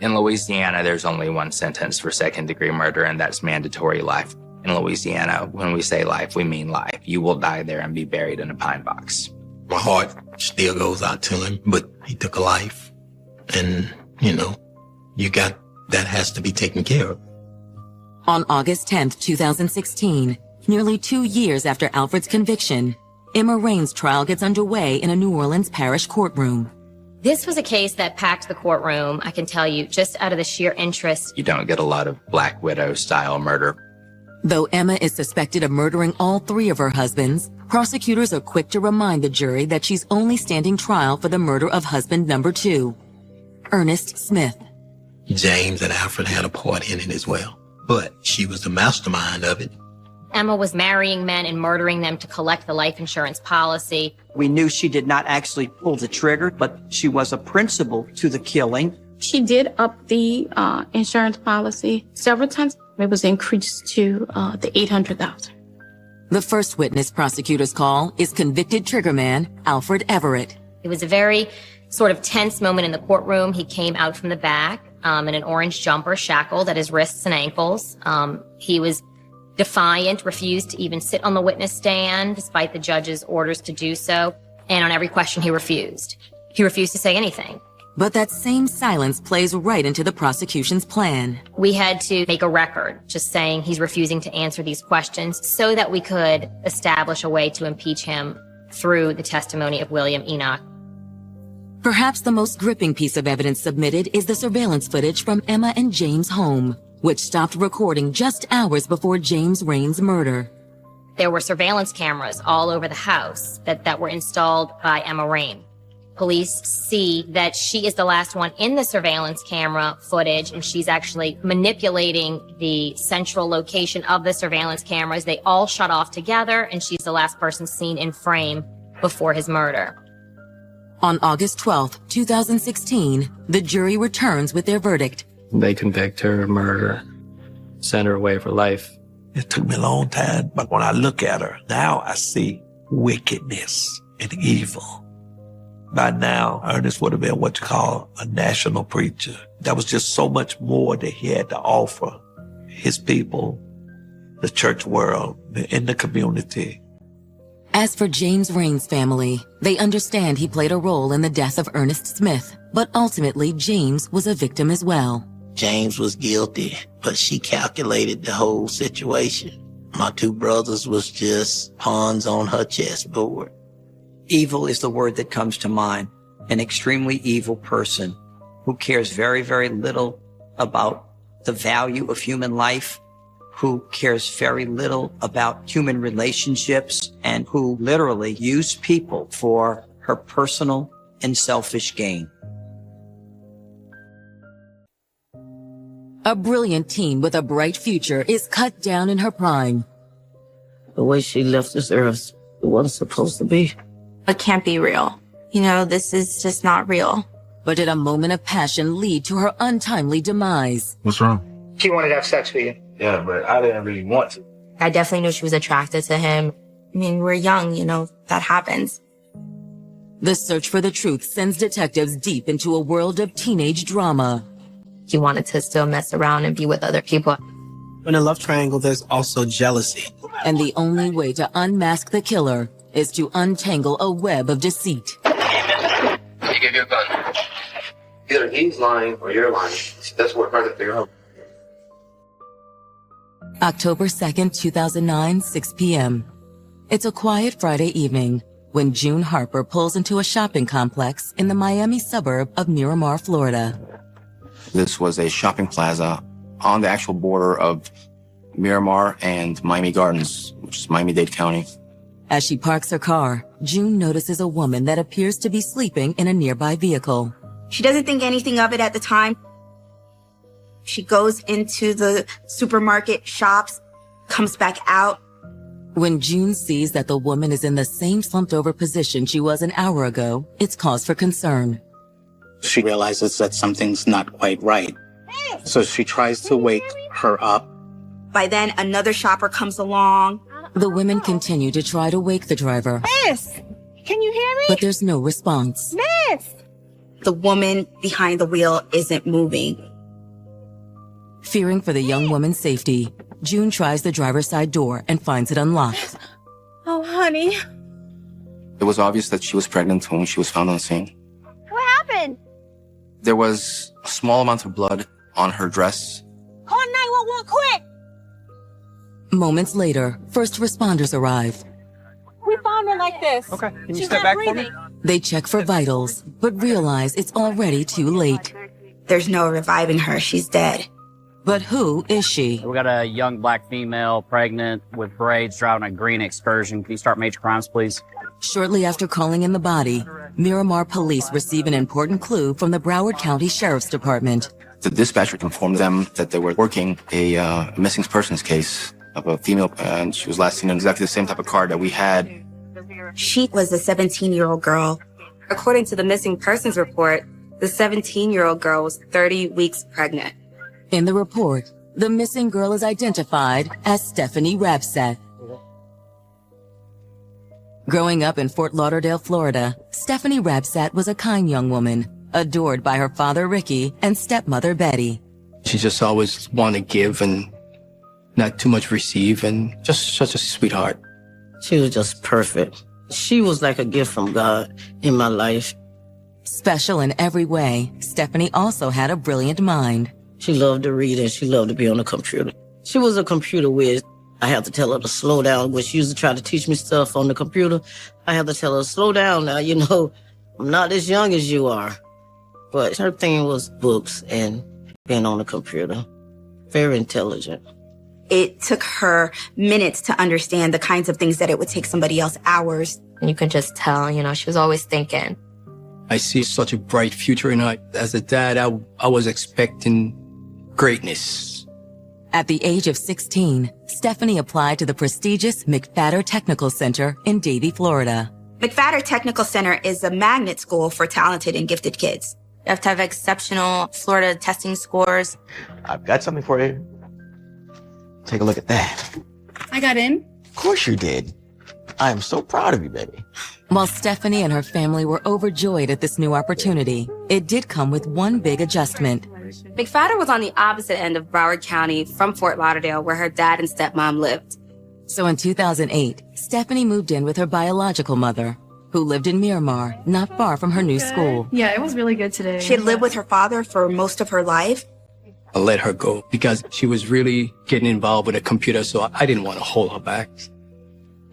In Louisiana, there's only one sentence for second-degree murder, and that's mandatory life. In Louisiana, when we say life, we mean life. You will die there and be buried in a pine box. My heart still goes out to him, but he took a life. And, that has to be taken care of. On August 10th, 2016, nearly 2 years after Alfred's conviction, Emma Rain's trial gets underway in a New Orleans parish courtroom. This was a case that packed the courtroom, I can tell you, just out of the sheer interest. You don't get a lot of Black Widow-style murder. Though Emma is suspected of murdering all 3 of her husbands, prosecutors are quick to remind the jury that she's only standing trial for the murder of husband number 2, Ernest Smith. James and Alfred had a part in it as well, but she was the mastermind of it. Emma was marrying men and murdering them to collect the life insurance policy. We knew she did not actually pull the trigger, but she was a principal to the killing. She did up the insurance policy several times. It was increased to the $800,000. The first witness prosecutors call is convicted triggerman Alfred Everett. It was a very sort of tense moment in the courtroom. He came out from the back in an orange jumper shackled at his wrists and ankles. He was defiant, refused to even sit on the witness stand despite the judge's orders to do so. And on every question, he refused. He refused to say anything. But that same silence plays right into the prosecution's plan. We had to make a record just saying he's refusing to answer these questions so that we could establish a way to impeach him through the testimony of William Enoch. Perhaps the most gripping piece of evidence submitted is the surveillance footage from Emma and James' home, which stopped recording just hours before James Rain's murder. There were surveillance cameras all over the house that were installed by Emma Rain. Police see that she is the last one in the surveillance camera footage, and she's actually manipulating the central location of the surveillance cameras. They all shut off together, and she's the last person seen in frame before his murder. On August 12th, 2016, the jury returns with their verdict. They convict her of murder, send her away for life. It took me a long time, but when I look at her, now I see wickedness and evil. By now, Ernest would have been what you call a national preacher. That was just so much more that he had to offer his people, the church world, in the community. As for James Rain's family, they understand he played a role in the death of Ernest Smith, but ultimately James was a victim as well. James was guilty, but she calculated the whole situation. My 2 brothers was just pawns on her chessboard. Evil is the word that comes to mind. An extremely evil person who cares very, very little about the value of human life, who cares very little about human relationships, and who literally used people for her personal and selfish gain. A brilliant teen with a bright future is cut down in her prime. The way she left this earth, it wasn't supposed to be. It can't be real. This is just not real. But did a moment of passion lead to her untimely demise? What's wrong? She wanted to have sex with you. Yeah, but I didn't really want to. I definitely knew she was attracted to him. We're young, that happens. The search for the truth sends detectives deep into a world of teenage drama. He wanted to still mess around and be with other people. In a love triangle, there's also jealousy. And the only way to unmask the killer is to untangle a web of deceit. You give you a gun. Either he's lying or you're lying. That's what we're trying to figure out. October 2nd, 2009, 6 p.m. It's a quiet Friday evening when June Harper pulls into a shopping complex in the Miami suburb of Miramar, Florida. This was a shopping plaza on the actual border of Miramar and Miami Gardens, which is Miami-Dade County. As she parks her car, June notices a woman that appears to be sleeping in a nearby vehicle. She doesn't think anything of it at the time. She goes into the supermarket, shops, comes back out. When June sees that the woman is in the same slumped over position she was an hour ago, it's cause for concern. She realizes that something's not quite right. So she tries to wake her up. By then, another shopper comes along. The women continue to try to wake the driver. Miss, can you hear me? But there's no response. Miss! the woman behind the wheel isn't moving. Fearing for the young woman's safety, June tries the driver's side door and finds it unlocked. Oh, honey. It was obvious that she was pregnant when she was found on the scene. What happened? There was a small amount of blood on her dress. Call 911 quick! Moments later, first responders arrive. We found her like this. Okay, can you She's step not back for me? breathing. They check for vitals, but realize it's already too late. There's no reviving her. She's dead. But who is she? We got a young black female, pregnant, with braids, driving a green Excursion. Can you start major crimes, please? Shortly after calling in the body, Miramar police receive an important clue from the Broward County Sheriff's Department. The dispatcher informed them that they were working a missing persons case of a female, and she was last seen in exactly the same type of car that we had. She was a 17-year-old girl. According to the missing persons report, the 17-year-old girl was 30 weeks pregnant. In the report, the missing girl is identified as Stephanie Rabsat. Growing up in Fort Lauderdale, Florida, Stephanie Rabsat was a kind young woman, adored by her father Ricky and stepmother Betty. She just always wanted to give and not too much receive, and just such a sweetheart. She was just perfect. She was like a gift from God in my life. Special in every way, Stephanie also had a brilliant mind. She loved to read and she loved to be on the computer. She was a computer whiz. I had to tell her to slow down. When she used to try to teach me stuff on the computer, I had to tell her, slow down now. You know, I'm not as young as you are. But her thing was books and being on the computer. Very intelligent. It took her minutes to understand the kinds of things that it would take somebody else hours. You could just tell, she was always thinking. I see such a bright future in her. As a dad, I was expecting greatness. At the age of 16, Stephanie applied to the prestigious McFadder Technical Center in Davie, Florida. McFadder Technical Center is a magnet school for talented and gifted kids. You have to have exceptional Florida testing scores. I've got something for you. Take a look at that. I got in. Of course you did. I am so proud of you, baby. While Stephanie and her family were overjoyed at this new opportunity, it did come with one big adjustment. McFadder was on the opposite end of Broward County from Fort Lauderdale, where her dad and stepmom lived. So in 2008, Stephanie moved in with her biological mother, who lived in Miramar, not far from her new school. Yeah, it was really good today. She had lived with her father for most of her life. I let her go because she was really getting involved with a computer, so I didn't want to hold her back.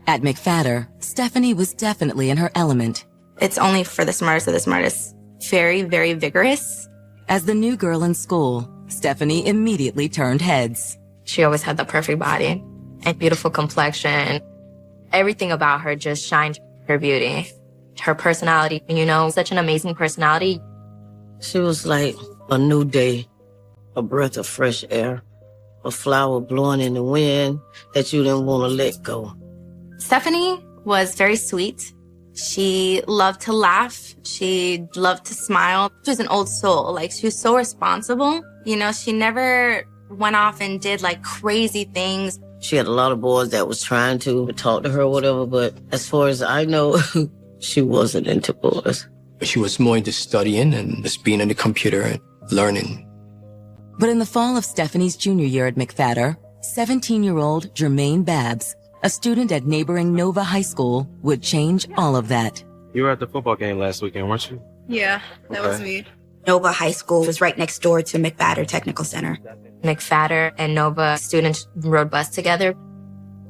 At McFadder, Stephanie was definitely in her element. It's only for the smartest of the smartest. Very, very vigorous. As the new girl in school, Stephanie immediately turned heads. She always had the perfect body and beautiful complexion. Everything about her just shined her beauty. Her personality, such an amazing personality. She was like a new day, a breath of fresh air, a flower blowing in the wind that you didn't want to let go. Stephanie was very sweet. She loved to laugh. She loved to smile. She was an old soul. She was so responsible. She never went off and did crazy things. She had a lot of boys that was trying to talk to her or whatever, but as far as I know, she wasn't into boys. She was more into studying and just being on the computer and learning. But in the fall of Stephanie's junior year at McFadder, 17-year-old Jermaine Babs, a student at neighboring Nova High School, would change all of that. You were at the football game last weekend, weren't you? Yeah, that was me. Nova High School was right next door to McFadder Technical Center. McFadder and Nova students rode bus together.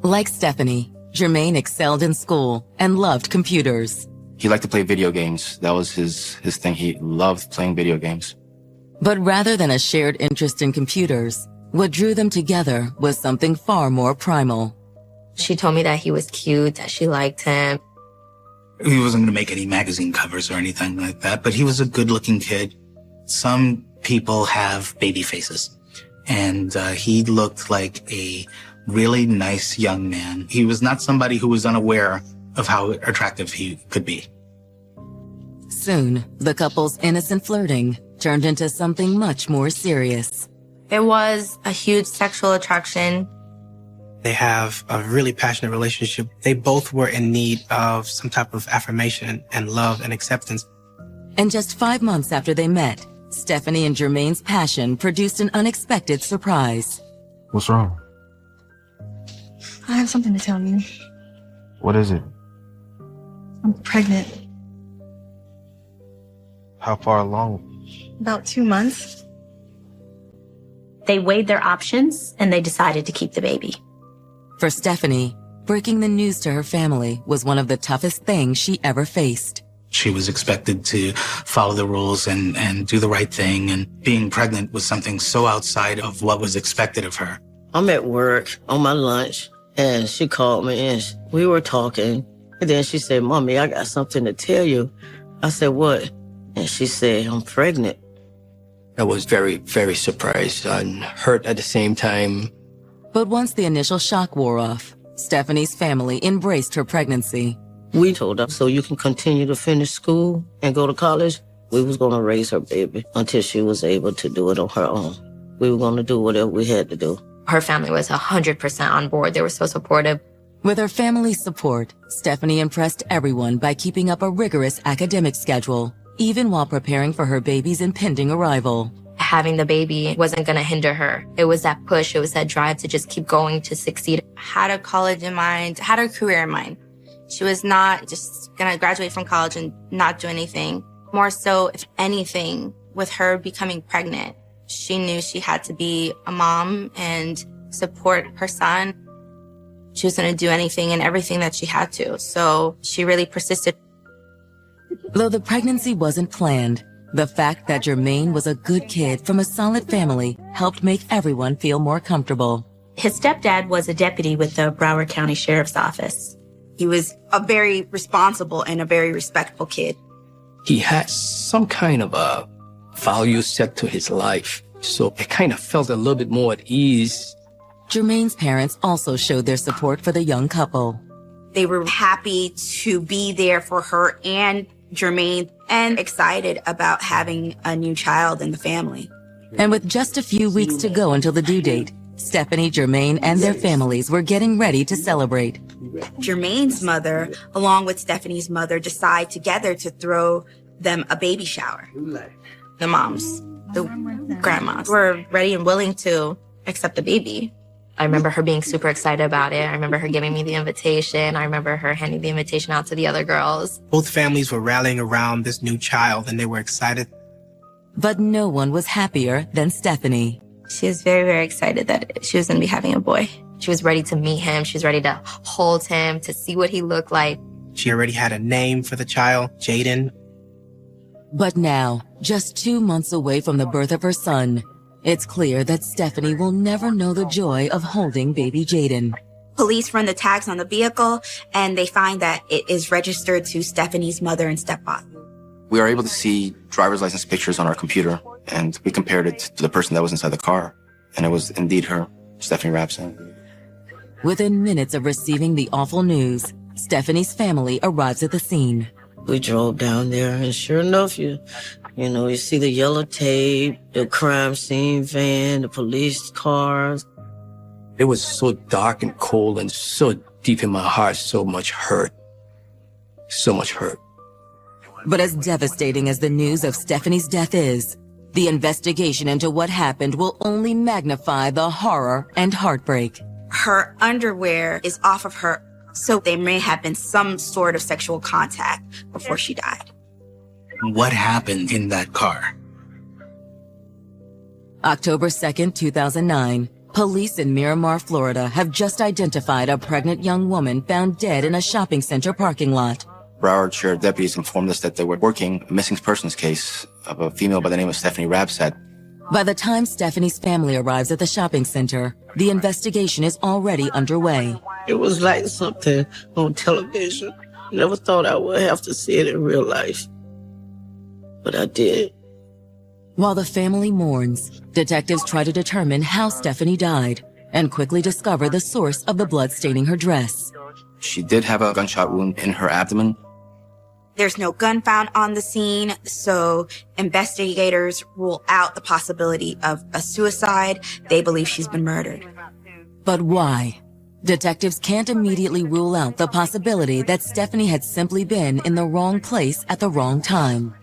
Like Stephanie, Jermaine excelled in school and loved computers. He liked to play video games. That was his thing. He loved playing video games. But rather than a shared interest in computers, what drew them together was something far more primal. She told me that he was cute, that she liked him. He wasn't going to make any magazine covers or anything like that, but he was a good-looking kid. Some people have baby faces, and he looked like a really nice young man. He was not somebody who was unaware of how attractive he could be. Soon, the couple's innocent flirting turned into something much more serious. There was a huge sexual attraction. They have a really passionate relationship. They both were in need of some type of affirmation and love and acceptance. And just 5 months after they met, Stephanie and Jermaine's passion produced an unexpected surprise. What's wrong? I have something to tell you. What is it? I'm pregnant. How far along? About 2 months. They weighed their options and they decided to keep the baby. For Stephanie, breaking the news to her family was one of the toughest things she ever faced. She was expected to follow the rules and do the right thing. And being pregnant was something so outside of what was expected of her. I'm at work on my lunch, and she called me, and we were talking. And then she said, "Mommy, I got something to tell you." I said, "What?" And she said, "I'm pregnant." I was very, very surprised and hurt at the same time. But once the initial shock wore off, Stephanie's family embraced her pregnancy. We told her, so you can continue to finish school and go to college. We was going to raise her baby until she was able to do it on her own. We were going to do whatever we had to do. Her family was 100% on board. They were so supportive. With her family's support, Stephanie impressed everyone by keeping up a rigorous academic schedule, even while preparing for her baby's impending arrival. Having the baby wasn't going to hinder her. It was that push. It was that drive to just keep going, to succeed. Had a college in mind, had her career in mind. She was not just going to graduate from college and not do anything. More so, if anything, with her becoming pregnant, she knew she had to be a mom and support her son. She was going to do anything and everything that she had to. So she really persisted. Though the pregnancy wasn't planned, the fact that Jermaine was a good kid from a solid family helped make everyone feel more comfortable. His stepdad was a deputy with the Broward County Sheriff's Office. He was a very responsible and a very respectful kid. He had some kind of a value set to his life, so I kind of felt a little bit more at ease. Jermaine's parents also showed their support for the young couple. They were happy to be there for her and Jermaine and excited about having a new child in the family. And with just a few weeks to go until the due date, Stephanie, Jermaine, and their families were getting ready to celebrate. Jermaine's mother, along with Stephanie's mother, decide together to throw them a baby shower. The moms, the grandmas, were ready and willing to accept the baby. I remember her being super excited about it. I remember her giving me the invitation. I remember her handing the invitation out to the other girls. Both families were rallying around this new child, and they were excited. But no one was happier than Stephanie. She was very, very excited that she was going to be having a boy. She was ready to meet him. She was ready to hold him, to see what he looked like. She already had a name for the child, Jaden. But now, just 2 months away from the birth of her son, it's clear that Stephanie will never know the joy of holding baby Jaden. Police run the tags on the vehicle, and they find that it is registered to Stephanie's mother and stepfather. We were able to see driver's license pictures on our computer, and we compared it to the person that was inside the car. And it was indeed her, Stephanie Rapson. Within minutes of receiving the awful news, Stephanie's family arrives at the scene. We drove down there, and sure enough, you see the yellow tape, the crime scene van, the police cars. It was so dark and cold and so deep in my heart, so much hurt. So much hurt. But as devastating as the news of Stephanie's death is, the investigation into what happened will only magnify the horror and heartbreak. Her underwear is off of her, so there may have been some sort of sexual contact before she died. What happened in that car? October 2nd, 2009, police in Miramar, Florida have just identified a pregnant young woman found dead in a shopping center parking lot. Broward Sheriff deputies informed us that they were working a missing persons case of a female by the name of Stephanie Rapsat. By the time Stephanie's family arrives at the shopping center, the investigation is already underway. It was like something on television. Never thought I would have to see it in real life. But I did. While the family mourns, detectives try to determine how Stephanie died and quickly discover the source of the blood staining her dress. She did have a gunshot wound in her abdomen. There's no gun found on the scene, so investigators rule out the possibility of a suicide. They believe she's been murdered. But why? Detectives can't immediately rule out the possibility that Stephanie had simply been in the wrong place at the wrong time.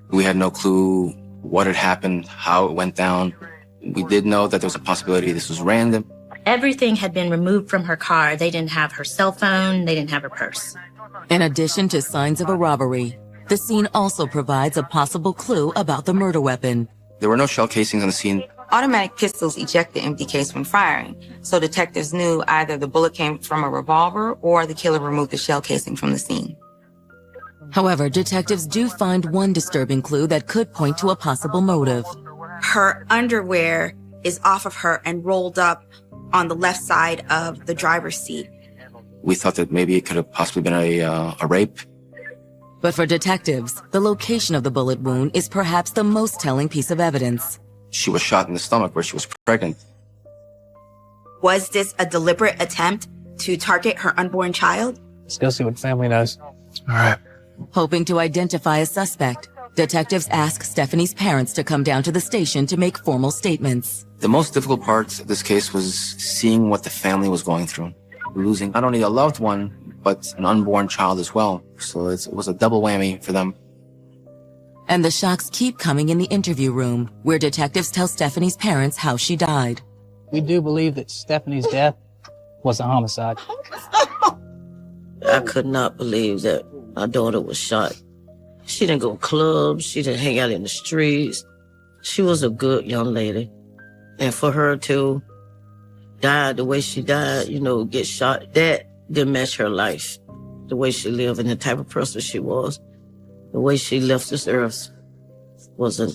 We had no clue what had happened, how it went down. We did know that there was a possibility this was random. Everything had been removed from her car. They didn't have her cell phone. They didn't have her purse. In addition to signs of a robbery, the scene also provides a possible clue about the murder weapon. There were no shell casings on the scene. Automatic pistols eject the empty case when firing, so detectives knew either the bullet came from a revolver or the killer removed the shell casing from the scene. However, detectives do find one disturbing clue that could point to a possible motive. Her underwear is off of her and rolled up on the left side of the driver's seat. We thought that maybe it could have possibly been a rape. But for detectives, the location of the bullet wound is perhaps the most telling piece of evidence. She was shot in the stomach where she was pregnant. Was this a deliberate attempt to target her unborn child? Let's go see what the family knows. All right. Hoping to identify a suspect, detectives ask Stephanie's parents to come down to the station to make formal statements. The most difficult part of this case was seeing what the family was going through. Losing not only a loved one, but an unborn child as well. So it was a double whammy for them. And the shocks keep coming in the interview room, where detectives tell Stephanie's parents how she died. We do believe that Stephanie's death was a homicide. I could not believe that my daughter was shot. She didn't go to clubs. She didn't hang out in the streets. She was a good young lady. And for her to die the way she died, get shot, that didn't match her life. The way she lived and the type of person she was. The way she left this earth wasn't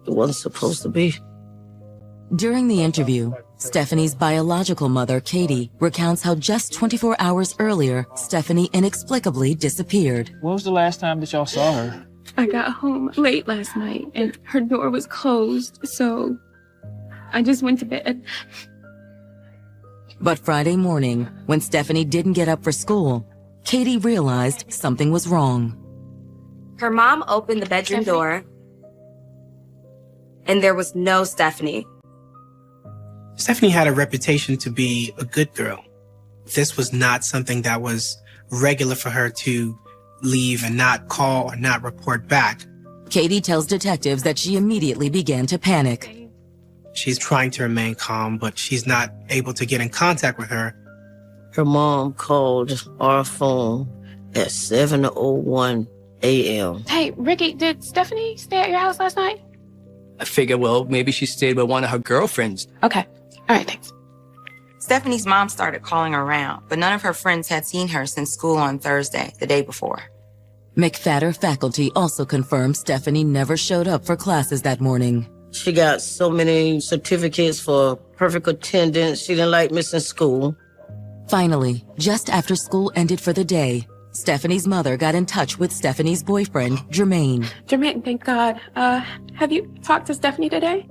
supposed to be. During the interview, Stephanie's biological mother, Katie, recounts how just 24 hours earlier, Stephanie inexplicably disappeared. When was the last time that y'all saw her? I got home late last night and her door was closed, so I just went to bed. But Friday morning, when Stephanie didn't get up for school, Katie realized something was wrong. Her mom opened the bedroom door, and there was no Stephanie. Stephanie had a reputation to be a good girl. This was not something that was regular for her to leave and not call or not report back. Katie tells detectives that she immediately began to panic. She's trying to remain calm, but she's not able to get in contact with her. Her mom called our phone at 7:01 a.m. Hey, Ricky, did Stephanie stay at your house last night? I figured, well, maybe she stayed with one of her girlfriends. Okay. All right, thanks. Stephanie's mom started calling around, but none of her friends had seen her since school on Thursday, the day before. McFadder faculty also confirmed Stephanie never showed up for classes that morning. She got so many certificates for perfect attendance. She didn't like missing school. Finally, just after school ended for the day, Stephanie's mother got in touch with Stephanie's boyfriend, Jermaine. Jermaine, thank God. Have you talked to Stephanie today?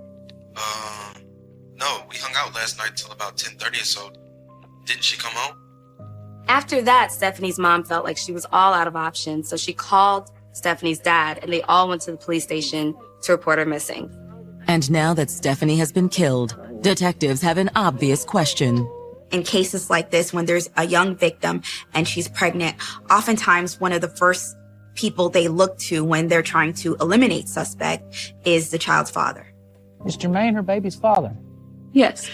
No, we hung out last night till about 10:30 or so. Didn't she come home? After that, Stephanie's mom felt like she was all out of options, so she called Stephanie's dad, and they all went to the police station to report her missing. And now that Stephanie has been killed, detectives have an obvious question. In cases like this, when there's a young victim and she's pregnant, oftentimes one of the first people they look to when they're trying to eliminate suspect is the child's father. Is Jermaine her baby's father? Yes.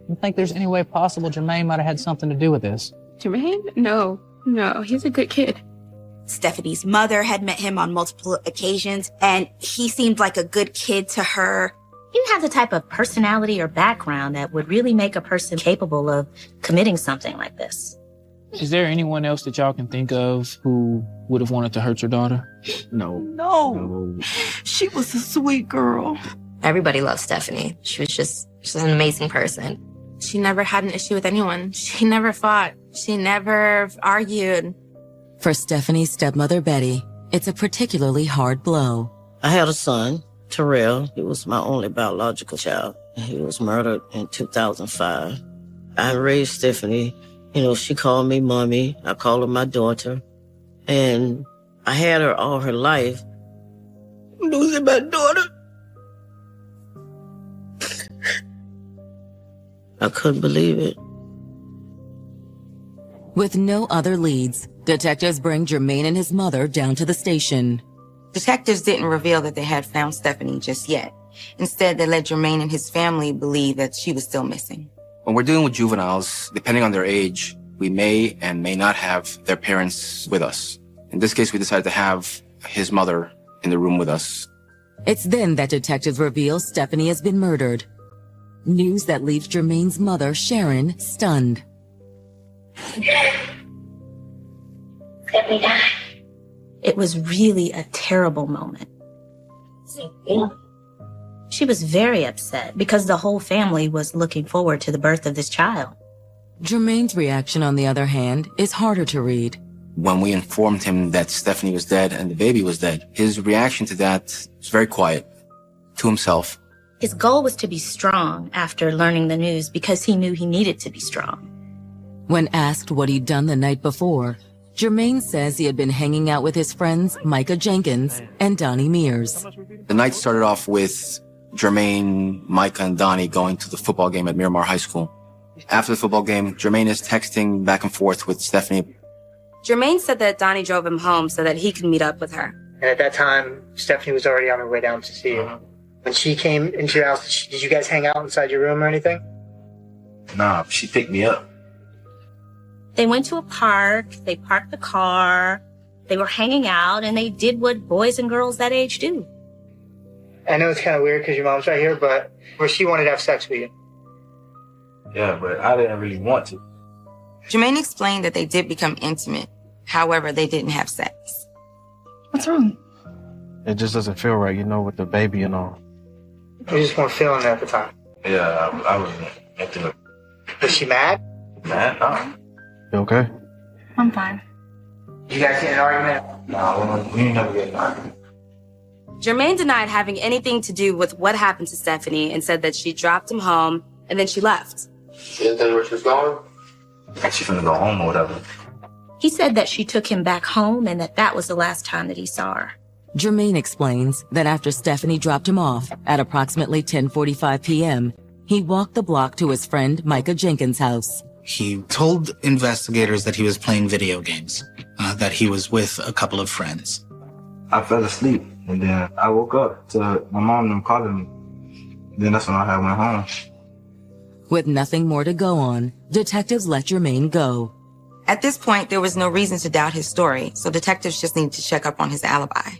You think there's any way possible Jermaine might have had something to do with this? Jermaine? No, he's a good kid. Stephanie's mother had met him on multiple occasions, and he seemed like a good kid to her. He didn't have the type of personality or background that would really make a person capable of committing something like this. Is there anyone else that y'all can think of who would have wanted to hurt your daughter? No. She was a sweet girl. Everybody loves Stephanie. She's an amazing person. She never had an issue with anyone. She never fought. She never argued. For Stephanie's stepmother, Betty, it's a particularly hard blow. I had a son, Terrell. He was my only biological child. He was murdered in 2005. I raised Stephanie. She called me mommy. I called her my daughter. And I had her all her life. I'm losing my daughter. I couldn't believe it. With no other leads, detectives bring Jermaine and his mother down to the station. Detectives didn't reveal that they had found Stephanie just yet. Instead, they let Jermaine and his family believe that she was still missing. When we're dealing with juveniles, depending on their age, we may and may not have their parents with us. In this case, we decided to have his mother in the room with us. It's then that detectives reveal Stephanie has been murdered. News that leaves Jermaine's mother, Sharon, stunned. Stephanie died. It was really a terrible moment. She was very upset because the whole family was looking forward to the birth of this child. Jermaine's reaction, on the other hand, is harder to read. When we informed him that Stephanie was dead and the baby was dead, his reaction to that was very quiet, to himself. His goal was to be strong after learning the news because he knew he needed to be strong. When asked what he'd done the night before, Jermaine says he had been hanging out with his friends Micah Jenkins and Donnie Mears. The night started off with Jermaine, Micah, and Donnie going to the football game at Miramar High School. After the football game, Jermaine is texting back and forth with Stephanie. Jermaine said that Donnie drove him home so that he could meet up with her. And at that time, Stephanie was already on her way down to see you. When she came into your house, did you guys hang out inside your room or anything? Nah, she picked me up. They went to a park, they parked the car, they were hanging out, and they did what boys and girls that age do. I know it's kind of weird because your mom's right here, but where she wanted to have sex with you. Yeah, but I didn't really want to. Jermaine explained that they did become intimate. However, they didn't have sex. What's wrong? It just doesn't feel right, with the baby and all. You just weren't feeling it at the time. Yeah, I wasn't into it. Was she mad? Mad? No. You okay? I'm fine. You guys get in an argument? No, we didn't never get in an argument. Jermaine denied having anything to do with what happened to Stephanie and said that she dropped him home and then she left. She didn't tell you where she was going? Like she's gonna go home or whatever. He said that she took him back home and that was the last time that he saw her. Jermaine explains that after Stephanie dropped him off at approximately 10:45 p.m., he walked the block to his friend Micah Jenkins' house. He told investigators that he was playing video games, that he was with a couple of friends. I fell asleep, and then I woke up to my mom and them calling me. Then that's when I went home. With nothing more to go on, detectives let Jermaine go. At this point, there was no reason to doubt his story, so detectives just needed to check up on his alibi.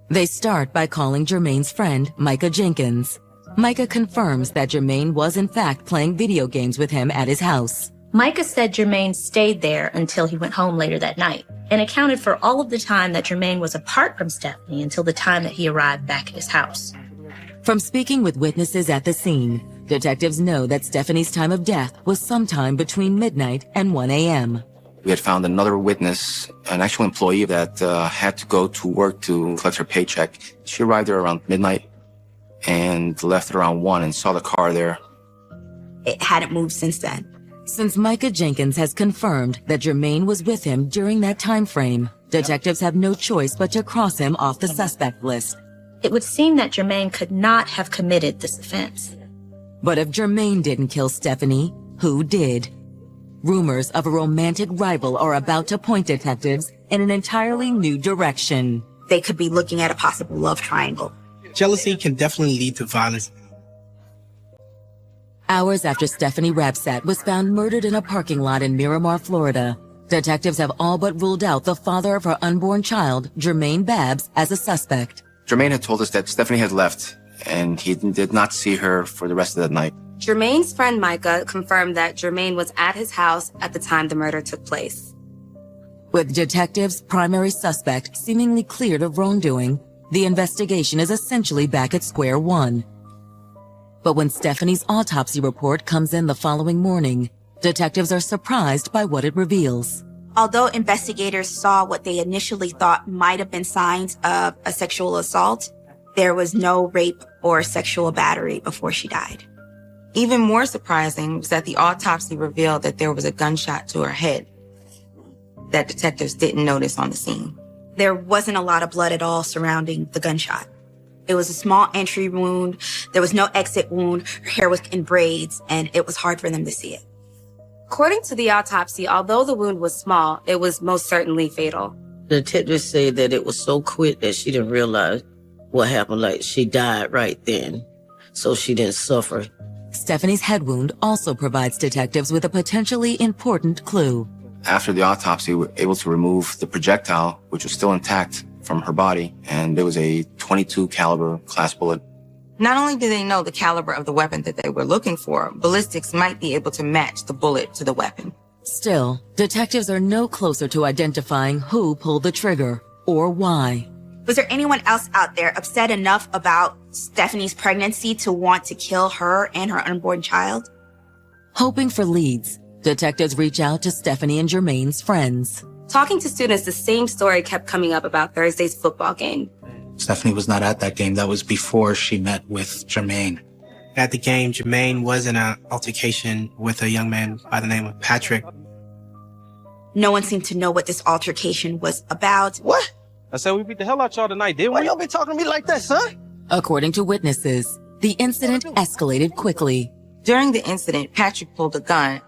They start by calling Jermaine's friend, Micah Jenkins. Micah confirms that Jermaine was in fact playing video games with him at his house. Micah said Jermaine stayed there until he went home later that night and accounted for all of the time that Jermaine was apart from Stephanie until the time that he arrived back at his house. From speaking with witnesses at the scene, detectives know that Stephanie's time of death was sometime between midnight and 1 a.m. We had found another witness, an actual employee that had to go to work to collect her paycheck. She arrived there around midnight and left at around 1 and saw the car there. It hadn't moved since then. Since Micah Jenkins has confirmed that Jermaine was with him during that time frame, detectives have no choice but to cross him off the suspect list. It would seem that Jermaine could not have committed this offense. But if Jermaine didn't kill Stephanie, who did? Rumors of a romantic rival are about to point detectives in an entirely new direction. They could be looking at a possible love triangle. Jealousy can definitely lead to violence. Hours after Stephanie Rabsat was found murdered in a parking lot in Miramar, Florida, detectives have all but ruled out the father of her unborn child, Jermaine Babs, as a suspect. Jermaine had told us that Stephanie had left, and he did not see her for the rest of that night. Jermaine's friend Micah confirmed that Jermaine was at his house at the time the murder took place. With detectives' primary suspect seemingly cleared of wrongdoing, the investigation is essentially back at square one. But when Stephanie's autopsy report comes in the following morning, detectives are surprised by what it reveals. Although investigators saw what they initially thought might have been signs of a sexual assault, there was no rape or sexual battery before she died. Even more surprising was that the autopsy revealed that there was a gunshot to her head that detectives didn't notice on the scene. There wasn't a lot of blood at all surrounding the gunshot. It was a small entry wound. There was no exit wound. Her hair was in braids, and it was hard for them to see it. According to the autopsy, although the wound was small, it was most certainly fatal. The detectives say that it was so quick that she didn't realize what happened. Like, she died right then, so she didn't suffer. Stephanie's head wound also provides detectives with a potentially important clue. After the autopsy, we were able to remove the projectile, which was still intact, from her body, and there was a .22 caliber class bullet. Not only do they know the caliber of the weapon that they were looking for, ballistics might be able to match the bullet to the weapon. Still, detectives are no closer to identifying who pulled the trigger or why. Was there anyone else out there upset enough about Stephanie's pregnancy to want to kill her and her unborn child? Hoping for leads, detectives reach out to Stephanie and Jermaine's friends. Talking to students, the same story kept coming up about Thursday's football game. Stephanie was not at that game. That was before she met with Jermaine. At the game, Jermaine was in an altercation with a young man by the name of Patrick. No one seemed to know what this altercation was about. What? I said we beat the hell out y'all tonight, didn't we? Why y'all be talking to me like that, son? According to witnesses, the incident escalated quickly. During the incident, Patrick pulled a gun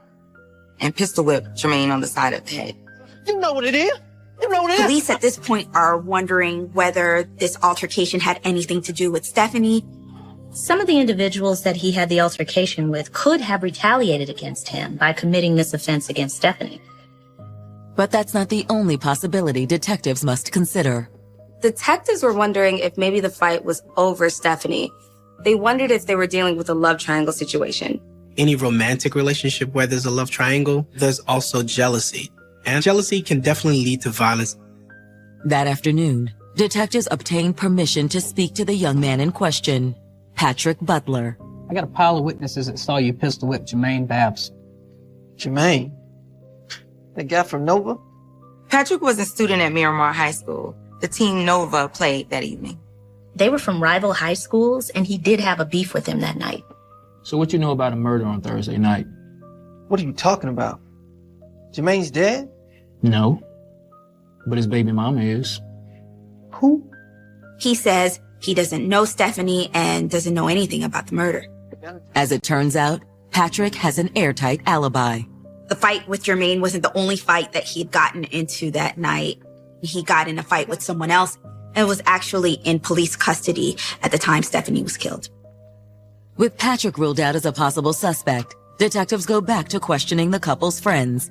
and pistol whipped Jermaine on the side of the head. You know what it is. You know what it is. Police at this point are wondering whether this altercation had anything to do with Stephanie. Some of the individuals that he had the altercation with could have retaliated against him by committing this offense against Stephanie. But that's not the only possibility detectives must consider. Detectives were wondering if maybe the fight was over Stephanie. They wondered if they were dealing with a love triangle situation. Any romantic relationship where there's a love triangle, there's also jealousy. And jealousy can definitely lead to violence. That afternoon, detectives obtained permission to speak to the young man in question, Patrick Butler. I got a pile of witnesses that saw you pistol whip Jermaine Babs. Jermaine? That guy from Nova? Patrick was a student at Miramar High School. The team Nova played that evening. They were from rival high schools, and he did have a beef with him that night. So what you know about a murder on Thursday night? What are you talking about? Jermaine's dead? No. But his baby mama is. Who? He says he doesn't know Stephanie and doesn't know anything about the murder. As it turns out, Patrick has an airtight alibi. The fight with Jermaine wasn't the only fight that he had gotten into that night. He got in a fight with someone else and was actually in police custody at the time Stephanie was killed. With Patrick ruled out as a possible suspect, detectives go back to questioning the couple's friends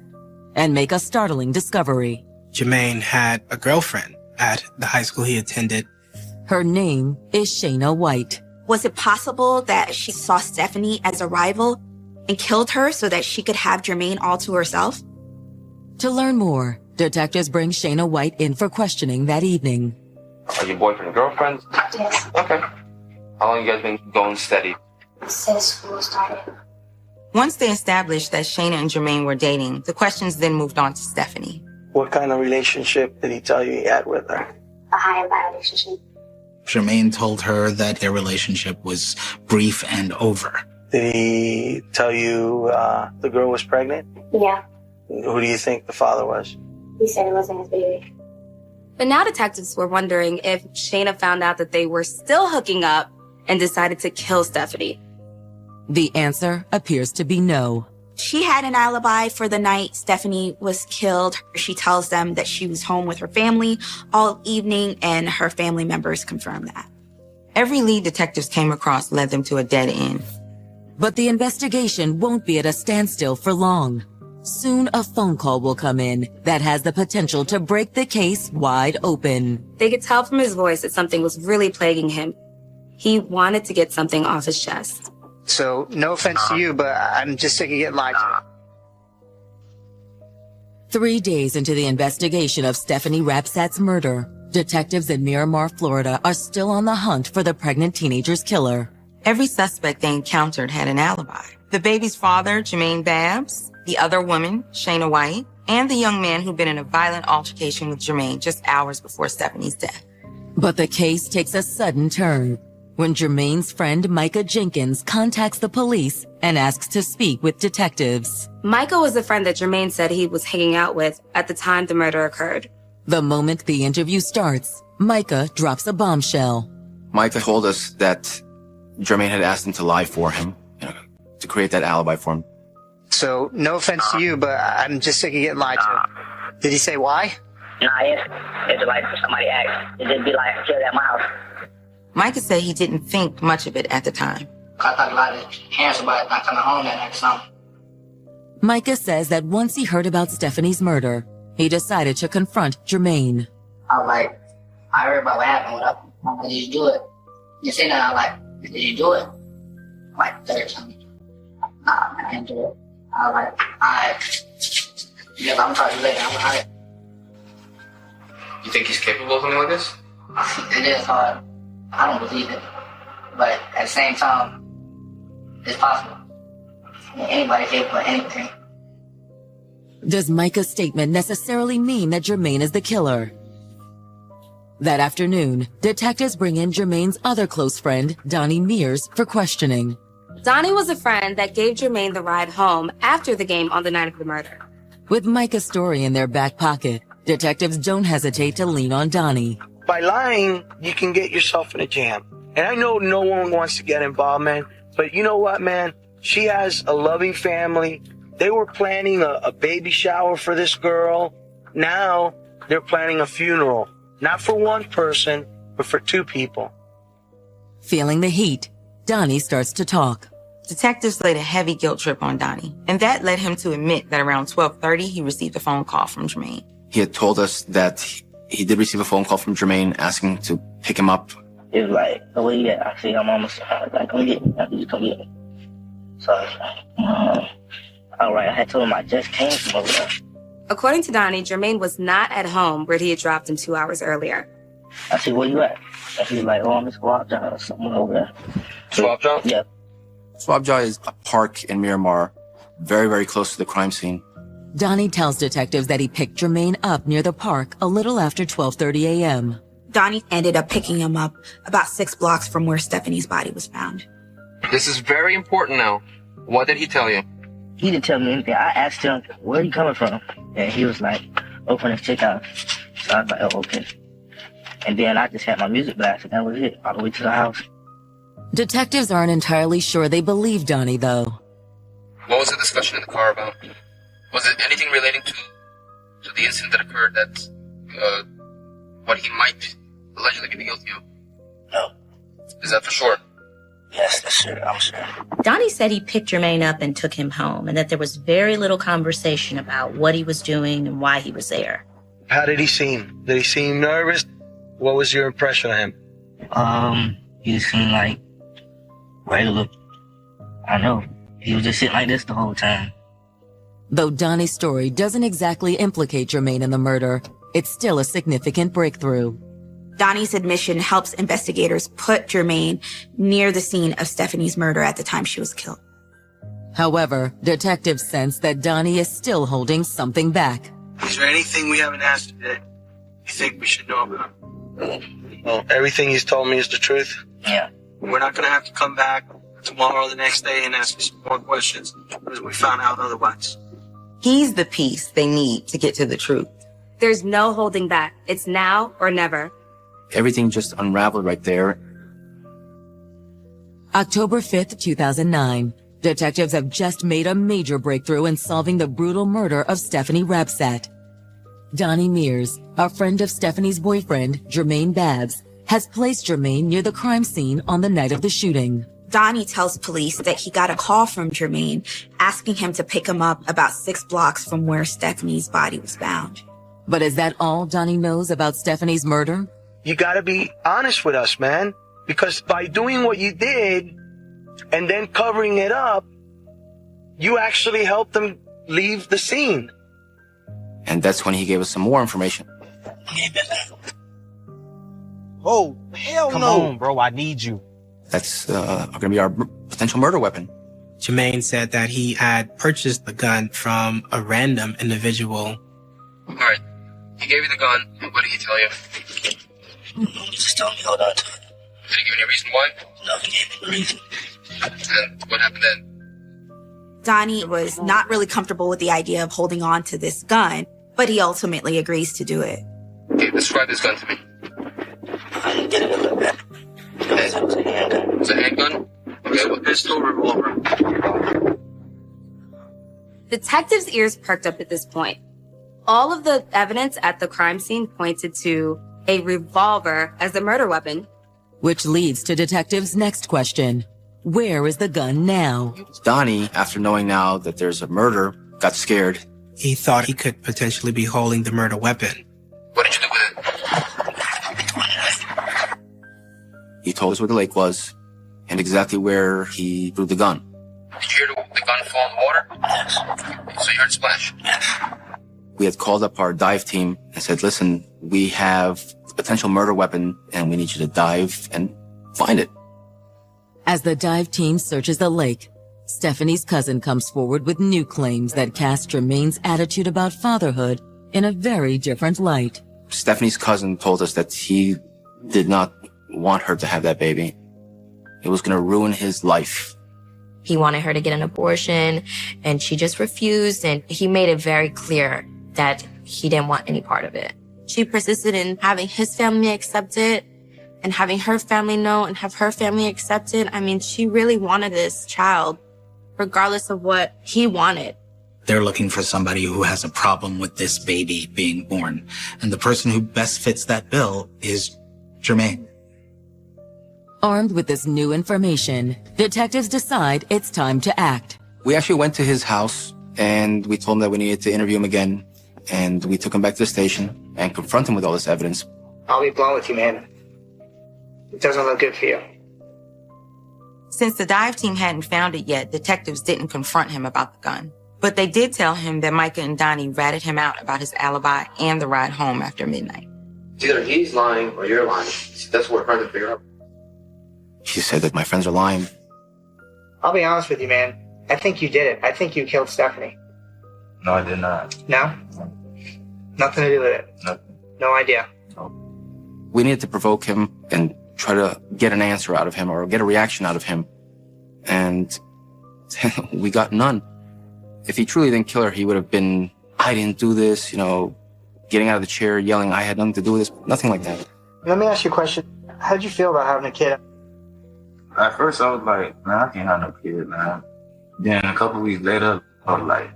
and make a startling discovery. Jermaine had a girlfriend at the high school he attended. Her name is Shayna White. Was it possible that she saw Stephanie as a rival and killed her so that she could have Jermaine all to herself? To learn more, detectives bring Shayna White in for questioning that evening. Are you boyfriend and girlfriend? Yes. Okay. How long you guys been going steady? Since school started. Once they established that Shayna and Jermaine were dating, the questions then moved on to Stephanie. What kind of relationship did he tell you he had with her? A high and bad relationship. Jermaine told her that their relationship was brief and over. Did he tell you the girl was pregnant? Yeah. Who do you think the father was? He said it wasn't his baby. But now detectives were wondering if Shayna found out that they were still hooking up and decided to kill Stephanie. The answer appears to be no. She had an alibi for the night Stephanie was killed. She tells them that she was home with her family all evening, and her family members confirm that. Every lead detectives came across led them to a dead end. But the investigation won't be at a standstill for long. Soon a phone call will come in that has the potential to break the case wide open. They could tell from his voice that something was really plaguing him. He wanted to get something off his chest. So, no offense to you, but I'm just sick of getting lied to. 3 days into the investigation of Stephanie Rapsat's murder, detectives in Miramar, Florida are still on the hunt for the pregnant teenager's killer. Every suspect they encountered had an alibi. The baby's father, Jermaine Babs, the other woman, Shayna White, and the young man who'd been in a violent altercation with Jermaine just hours before Stephanie's death. But the case takes a sudden turn when Jermaine's friend Micah Jenkins contacts the police and asks to speak with detectives. Micah was the friend that Jermaine said he was hanging out with at the time the murder occurred. The moment the interview starts, Micah drops a bombshell. Micah told us that Jermaine had asked him to lie for him, to create that alibi for him. So, no offense to you, but I'm just sick of getting lied to. Did he say why? Nah, it's like somebody asked. It didn't be like killed at my house. Micah said he didn't think much of it at the time. I thought a lot of parents about not coming home that night or something. Micah says that once he heard about Stephanie's murder, he decided to confront Jermaine. I was like, I heard about what happened. What did you do it? You say that, I was like, did you do it? Like, third time. Nah, man, I didn't do it. I was like, yeah, I'm gonna talk to you later. I'm alright. You think he's capable of something like this? It is hard. I don't believe it. But at the same time, it's possible. Anybody capable of anything. Does Micah's statement necessarily mean that Jermaine is the killer? That afternoon, detectives bring in Jermaine's other close friend, Donnie Mears, for questioning. Donnie was a friend that gave Jermaine the ride home after the game on the night of the murder. With Micah's story in their back pocket, detectives don't hesitate to lean on Donnie. By lying, you can get yourself in a jam. And I know no one wants to get involved, man. But you know what, man? She has a loving family. They were planning a baby shower for this girl. Now they're planning a funeral. Not for one person, but for two people. Feeling the heat, Donnie starts to talk. Detectives laid a heavy guilt trip on Donnie, and that led him to admit that around 12:30 he received a phone call from Jermaine. He had told us that he did receive a phone call from Jermaine asking to pick him up. It was like, oh, where you at? I see I'm almost, like, come get me. I need you to come get me. So I was like, all right, I had told him I just came from over there. According to Donnie, Jermaine was not at home where he had dropped him 2 hours earlier. I said, where you at? And he's like, oh, I'm at Swap Jaw or something over there. Swap Jaw? Yeah. Swap Jaw is a park in Miramar, very, very close to the crime scene. Donnie tells detectives that he picked Jermaine up near the park a little after 12:30 a.m. Donnie ended up picking him up about 6 blocks from where Stephanie's body was found. This is very important now. What did he tell you? He didn't tell me anything. I asked him, where are you coming from? And he was like, oh, from this chick house. So I was like, oh, okay. And then I just had my music blasted, and that was it, all the way to the house. Detectives aren't entirely sure they believe Donnie, though. What was the discussion in the car about? Was it anything relating to the incident that occurred that, what he might allegedly be guilty of? No. Is that for sure? Yes, that's sure. I'm sure. Donnie said he picked Jermaine up and took him home, and that there was very little conversation about what he was doing and why he was there. How did he seem? Did he seem nervous? What was your impression of him? He seemed like regular. I know. He was just sitting like this the whole time. Though Donnie's story doesn't exactly implicate Jermaine in the murder, it's still a significant breakthrough. Donnie's admission helps investigators put Jermaine near the scene of Stephanie's murder at the time she was killed. However, detectives sense that Donnie is still holding something back. Is there anything we haven't asked you that you think we should know about? Well, everything he's told me is the truth? Yeah. We're not going to have to come back tomorrow or the next day and ask you some more questions because we found out otherwise. He's the piece they need to get to the truth. There's no holding back. It's now or never. Everything just unraveled right there. October 5th, 2009. Detectives have just made a major breakthrough in solving the brutal murder of Stephanie Rabsat. Donnie Mears, a friend of Stephanie's boyfriend, Jermaine Babs, has placed Jermaine near the crime scene on the night of the shooting. Donnie tells police that he got a call from Jermaine asking him to pick him up about 6 blocks from where Stephanie's body was found. But is that all Donnie knows about Stephanie's murder? You got to be honest with us, man. Because by doing what you did and then covering it up, you actually helped them leave the scene. And that's when he gave us some more information. Oh, hell Come no. on, bro. I need you. That's going to be our potential murder weapon. Jermaine said that he had purchased the gun from a random individual. All right. He gave you the gun. What did he tell you? Just told me hold on to it. Did he give you any reason why? No, he gave me the reason. And what happened then? Donnie was not really comfortable with the idea of holding on to this gun, but he ultimately agrees to do it. Okay, describe this gun to me. I didn't get it a little bit. It was a handgun. It's a handgun? Okay, what pistol, revolver? Detectives' ears perked up at this point. All of the evidence at the crime scene pointed to a revolver as the murder weapon. Which leads to detectives' next question. Where is the gun now? Donnie, after knowing now that there's a murder, got scared. He thought he could potentially be holding the murder weapon. What did you do with it? He told us where the lake was and exactly where he threw the gun. Did you hear the gun fall in the water? Yes. So you heard splash? We had called up our dive team and said, listen, we have a potential murder weapon and we need you to dive and find it. As the dive team searches the lake, Stephanie's cousin comes forward with new claims that cast Jermaine's attitude about fatherhood in a very different light. Stephanie's cousin told us that he did not want her to have that baby. It was going to ruin his life. He wanted her to get an abortion, and she just refused, and he made it very clear that he didn't want any part of it. She persisted in having his family accept it and having her family know and have her family accept it. I mean, she really wanted this child, regardless of what he wanted. They're looking for somebody who has a problem with this baby being born. And the person who best fits that bill is Jermaine. Armed with this new information, detectives decide it's time to act. We actually went to his house and we told him that we needed to interview him again. And we took him back to the station and confront him with all this evidence. I'll be blunt with you, man. It doesn't look good for you. Since the dive team hadn't found it yet, detectives didn't confront him about the gun. But they did tell him that Micah and Donnie ratted him out about his alibi and the ride home after midnight. It's either he's lying or you're lying. That's what we're trying to figure out. He said that my friends are lying. I'll be honest with you, man. I think you did it. I think you killed Stephanie. No, I did not. No? Nothing to do with it? Nothing. No idea? We needed to provoke him and try to get an answer out of him or get a reaction out of him. And we got none. If he truly didn't kill her, he would have been, I didn't do this, getting out of the chair, yelling, I had nothing to do with this. Nothing like that. Let me ask you a question. How did you feel about having a kid? At first, I was like, man, I can't have no kid, man. Then a couple weeks later, I was like,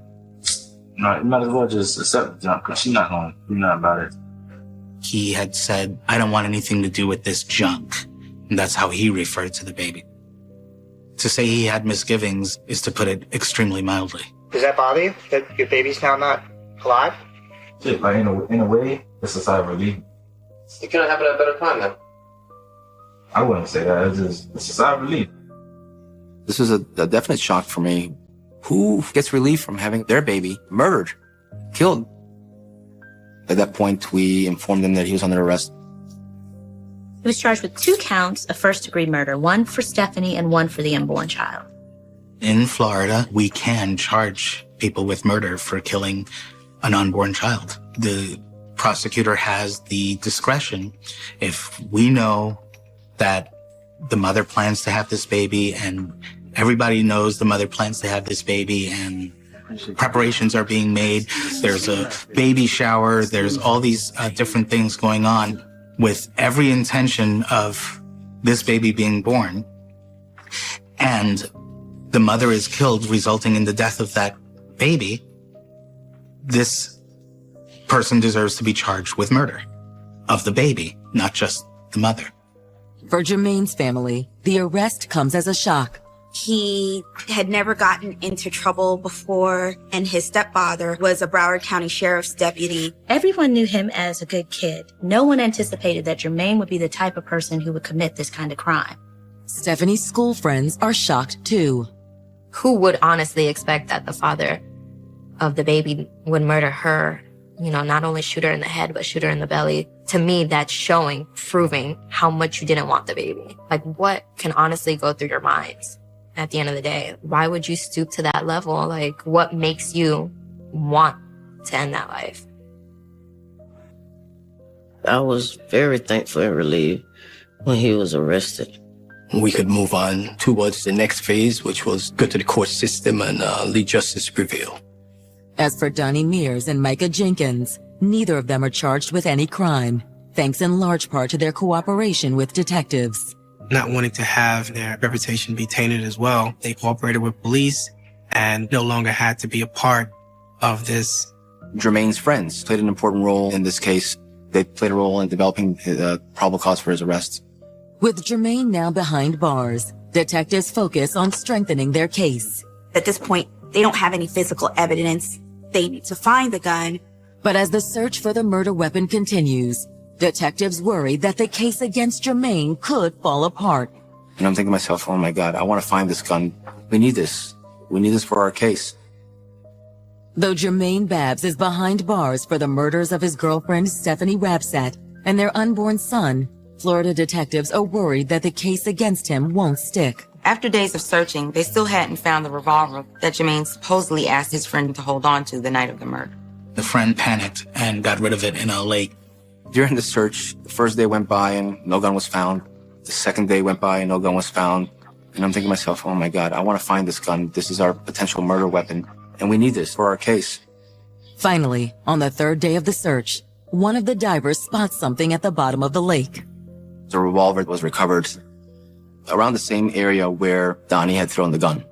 no, you might as well just accept the junk because she's not going to do nothing about it. He had said, I don't want anything to do with this junk. And that's how he referred to the baby. To say he had misgivings is to put it extremely mildly. Does that bother you, that your baby's now not alive? Shit, like in a way, it's a sigh of relief. It couldn't happen at a better time, man. I wouldn't say that. It's a sigh of relief. This is a definite shock for me. Who gets relief from having their baby murdered, killed? At that point, we informed him that he was under arrest. He was charged with 2 counts of first-degree murder, one for Stephanie and one for the unborn child. In Florida, we can charge people with murder for killing an unborn child. The prosecutor has the discretion. If we know that the mother plans to have this baby and everybody knows the mother plans to have this baby and preparations are being made, there's a baby shower, there's all these different things going on with every intention of this baby being born, and the mother is killed, resulting in the death of that baby, this person deserves to be charged with murder of the baby, not just the mother. For Jermaine's family, the arrest comes as a shock. He had never gotten into trouble before, and his stepfather was a Broward County Sheriff's deputy. Everyone knew him as a good kid. No one anticipated that Jermaine would be the type of person who would commit this kind of crime. Stephanie's school friends are shocked too. Who would honestly expect that the father of the baby would murder her? Not only shoot her in the head, but shoot her in the belly. To me, that's proving how much you didn't want the baby. Like, what can honestly go through your minds at the end of the day? Why would you stoop to that level? Like, what makes you want to end that life? I was very thankful and relieved when he was arrested. We could move on towards the next phase, which was go to the court system and let justice prevail. As for Donnie Mears and Micah Jenkins, neither of them are charged with any crime, thanks in large part to their cooperation with detectives. Not wanting to have their reputation be tainted as well, they cooperated with police and no longer had to be a part of this Jermaine's friends played an important role in this case. They played a role in developing the probable cause for his arrest. With Jermaine now behind bars, detectives focus on strengthening their case. At this point, they don't have any physical evidence. They need to find the gun. But as the search for the murder weapon continues, detectives worry that the case against Jermaine could fall apart. And I'm thinking to myself, oh my God, I want to find this gun. We need this. We need this for our case. Though Jermaine Babs is behind bars for the murders of his girlfriend Stephanie Rabsat and their unborn son, Florida detectives are worried that the case against him won't stick. After days of searching, they still hadn't found the revolver that Jermaine supposedly asked his friend to hold on to the night of the murder. The friend panicked and got rid of it in a lake. During the search, the first day went by and no gun was found. The second day went by and no gun was found. And I'm thinking to myself, oh my God, I want to find this gun. This is our potential murder weapon. And we need this for our case. Finally, on the third day of the search, one of the divers spots something at the bottom of the lake. The revolver was recovered around the same area where Donnie had thrown the gun.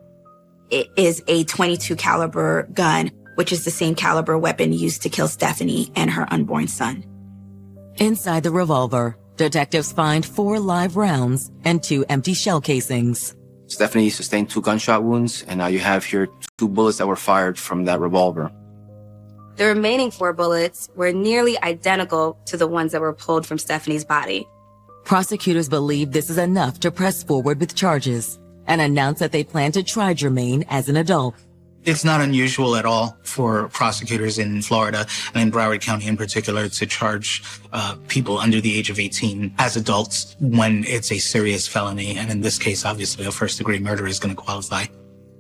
It is a .22 caliber gun, which is the same caliber weapon used to kill Stephanie and her unborn son. Inside the revolver, detectives find 4 live rounds and 2 empty shell casings. Stephanie sustained 2 gunshot wounds, and now you have here 2 bullets that were fired from that revolver. The remaining 4 bullets were nearly identical to the ones that were pulled from Stephanie's body. Prosecutors believe this is enough to press forward with charges and announce that they plan to try Jermaine as an adult. It's not unusual at all for prosecutors in Florida and in Broward County in particular to charge people under the age of 18 as adults when it's a serious felony. And in this case, obviously, a first-degree murder is going to qualify.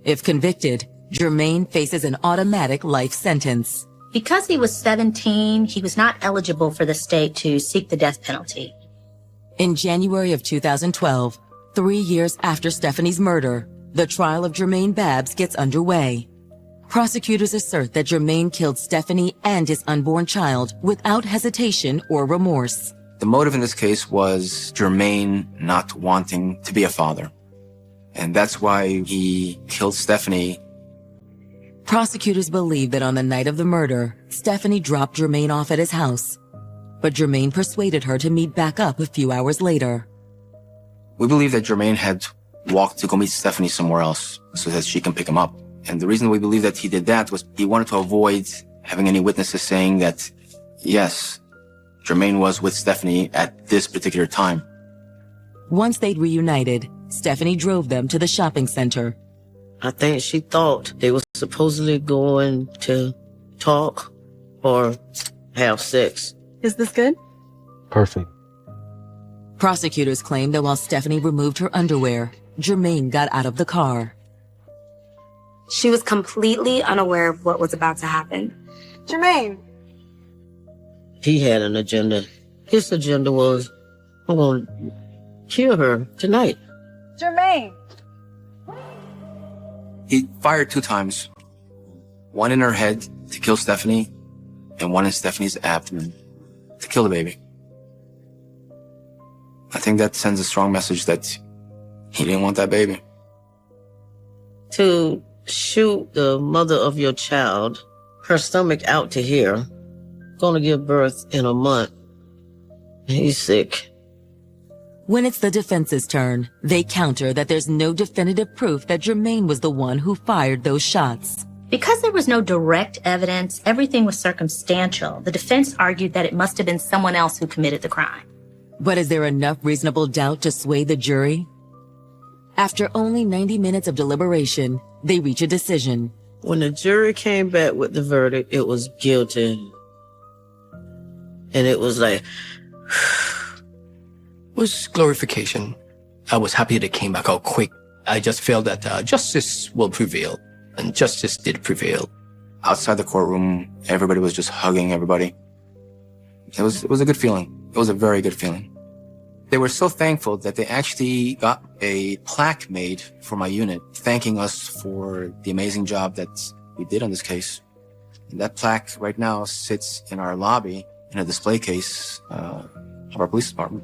If convicted, Jermaine faces an automatic life sentence. Because he was 17, he was not eligible for the state to seek the death penalty. In January of 2012, 3 years after Stephanie's murder, the trial of Jermaine Babs gets underway. Prosecutors assert that Jermaine killed Stephanie and his unborn child without hesitation or remorse. The motive in this case was Jermaine not wanting to be a father. And that's why he killed Stephanie. Prosecutors believe that on the night of the murder, Stephanie dropped Jermaine off at his house. But Jermaine persuaded her to meet back up a few hours later. We believe that Jermaine had walked to go meet Stephanie somewhere else so that she can pick him up. And the reason we believe that he did that was he wanted to avoid having any witnesses saying that, yes, Jermaine was with Stephanie at this particular time. Once they'd reunited, Stephanie drove them to the shopping center. I think she thought they were supposedly going to talk or have sex. Is this good? Perfect. Prosecutors claim that while Stephanie removed her underwear, Jermaine got out of the car. She was completely unaware of what was about to happen. Jermaine. He had an agenda. His agenda was, I'm going to kill her tonight. Jermaine. He fired 2 times. One in her head to kill Stephanie, and one in Stephanie's abdomen to kill the baby. I think that sends a strong message that he didn't want that baby. To shoot the mother of your child, her stomach out to here, gonna give birth in a month. He's sick. When it's the defense's turn, they counter that there's no definitive proof that Jermaine was the one who fired those shots. Because there was no direct evidence, everything was circumstantial. The defense argued that it must have been someone else who committed the crime. But is there enough reasonable doubt to sway the jury? After only 90 minutes of deliberation, they reach a decision. When the jury came back with the verdict, it was guilty. And it was like... was glorification. I was happy that it came back out quick. I just felt that justice will prevail. And justice did prevail. Outside the courtroom, everybody was just hugging everybody. It was a good feeling. It was a very good feeling. They were so thankful that they actually got a plaque made for my unit, thanking us for the amazing job that we did on this case. And that plaque right now sits in our lobby in a display case of our police department.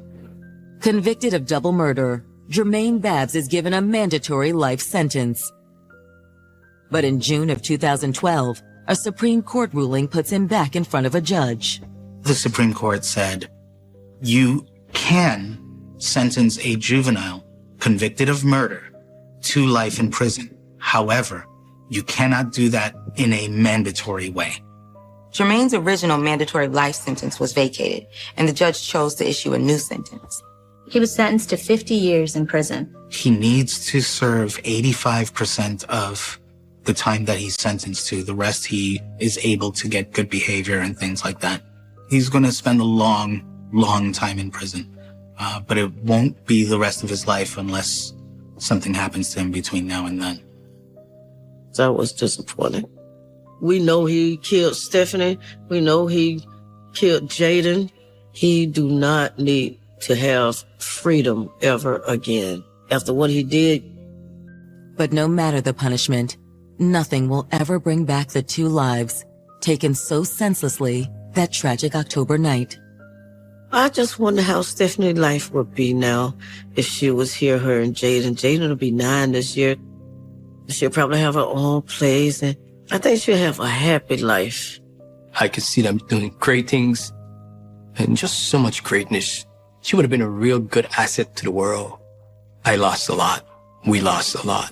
Convicted of double murder, Jermaine Babs is given a mandatory life sentence. But in June of 2012, a Supreme Court ruling puts him back in front of a judge. The Supreme Court said, you can sentence a juvenile convicted of murder to life in prison. However, you cannot do that in a mandatory way. Jermaine's original mandatory life sentence was vacated, and the judge chose to issue a new sentence. He was sentenced to 50 years in prison. He needs to serve 85% of the time that he's sentenced to. The rest he is able to get good behavior and things like that. He's going to spend a long time in prison. But it won't be the rest of his life unless something happens to him between now and then. That was disappointing. We know he killed Stephanie. We know he killed Jaden. He do not need to have freedom ever again after what he did. But no matter the punishment, nothing will ever bring back the two lives taken so senselessly that tragic October night. I just wonder how Stephanie's life would be now if she was here, her and Jaden. Jaden will be 9 this year. She'll probably have her own place, and I think she'll have a happy life. I could see them doing great things and just so much greatness. She would have been a real good asset to the world. I lost a lot. We lost a lot.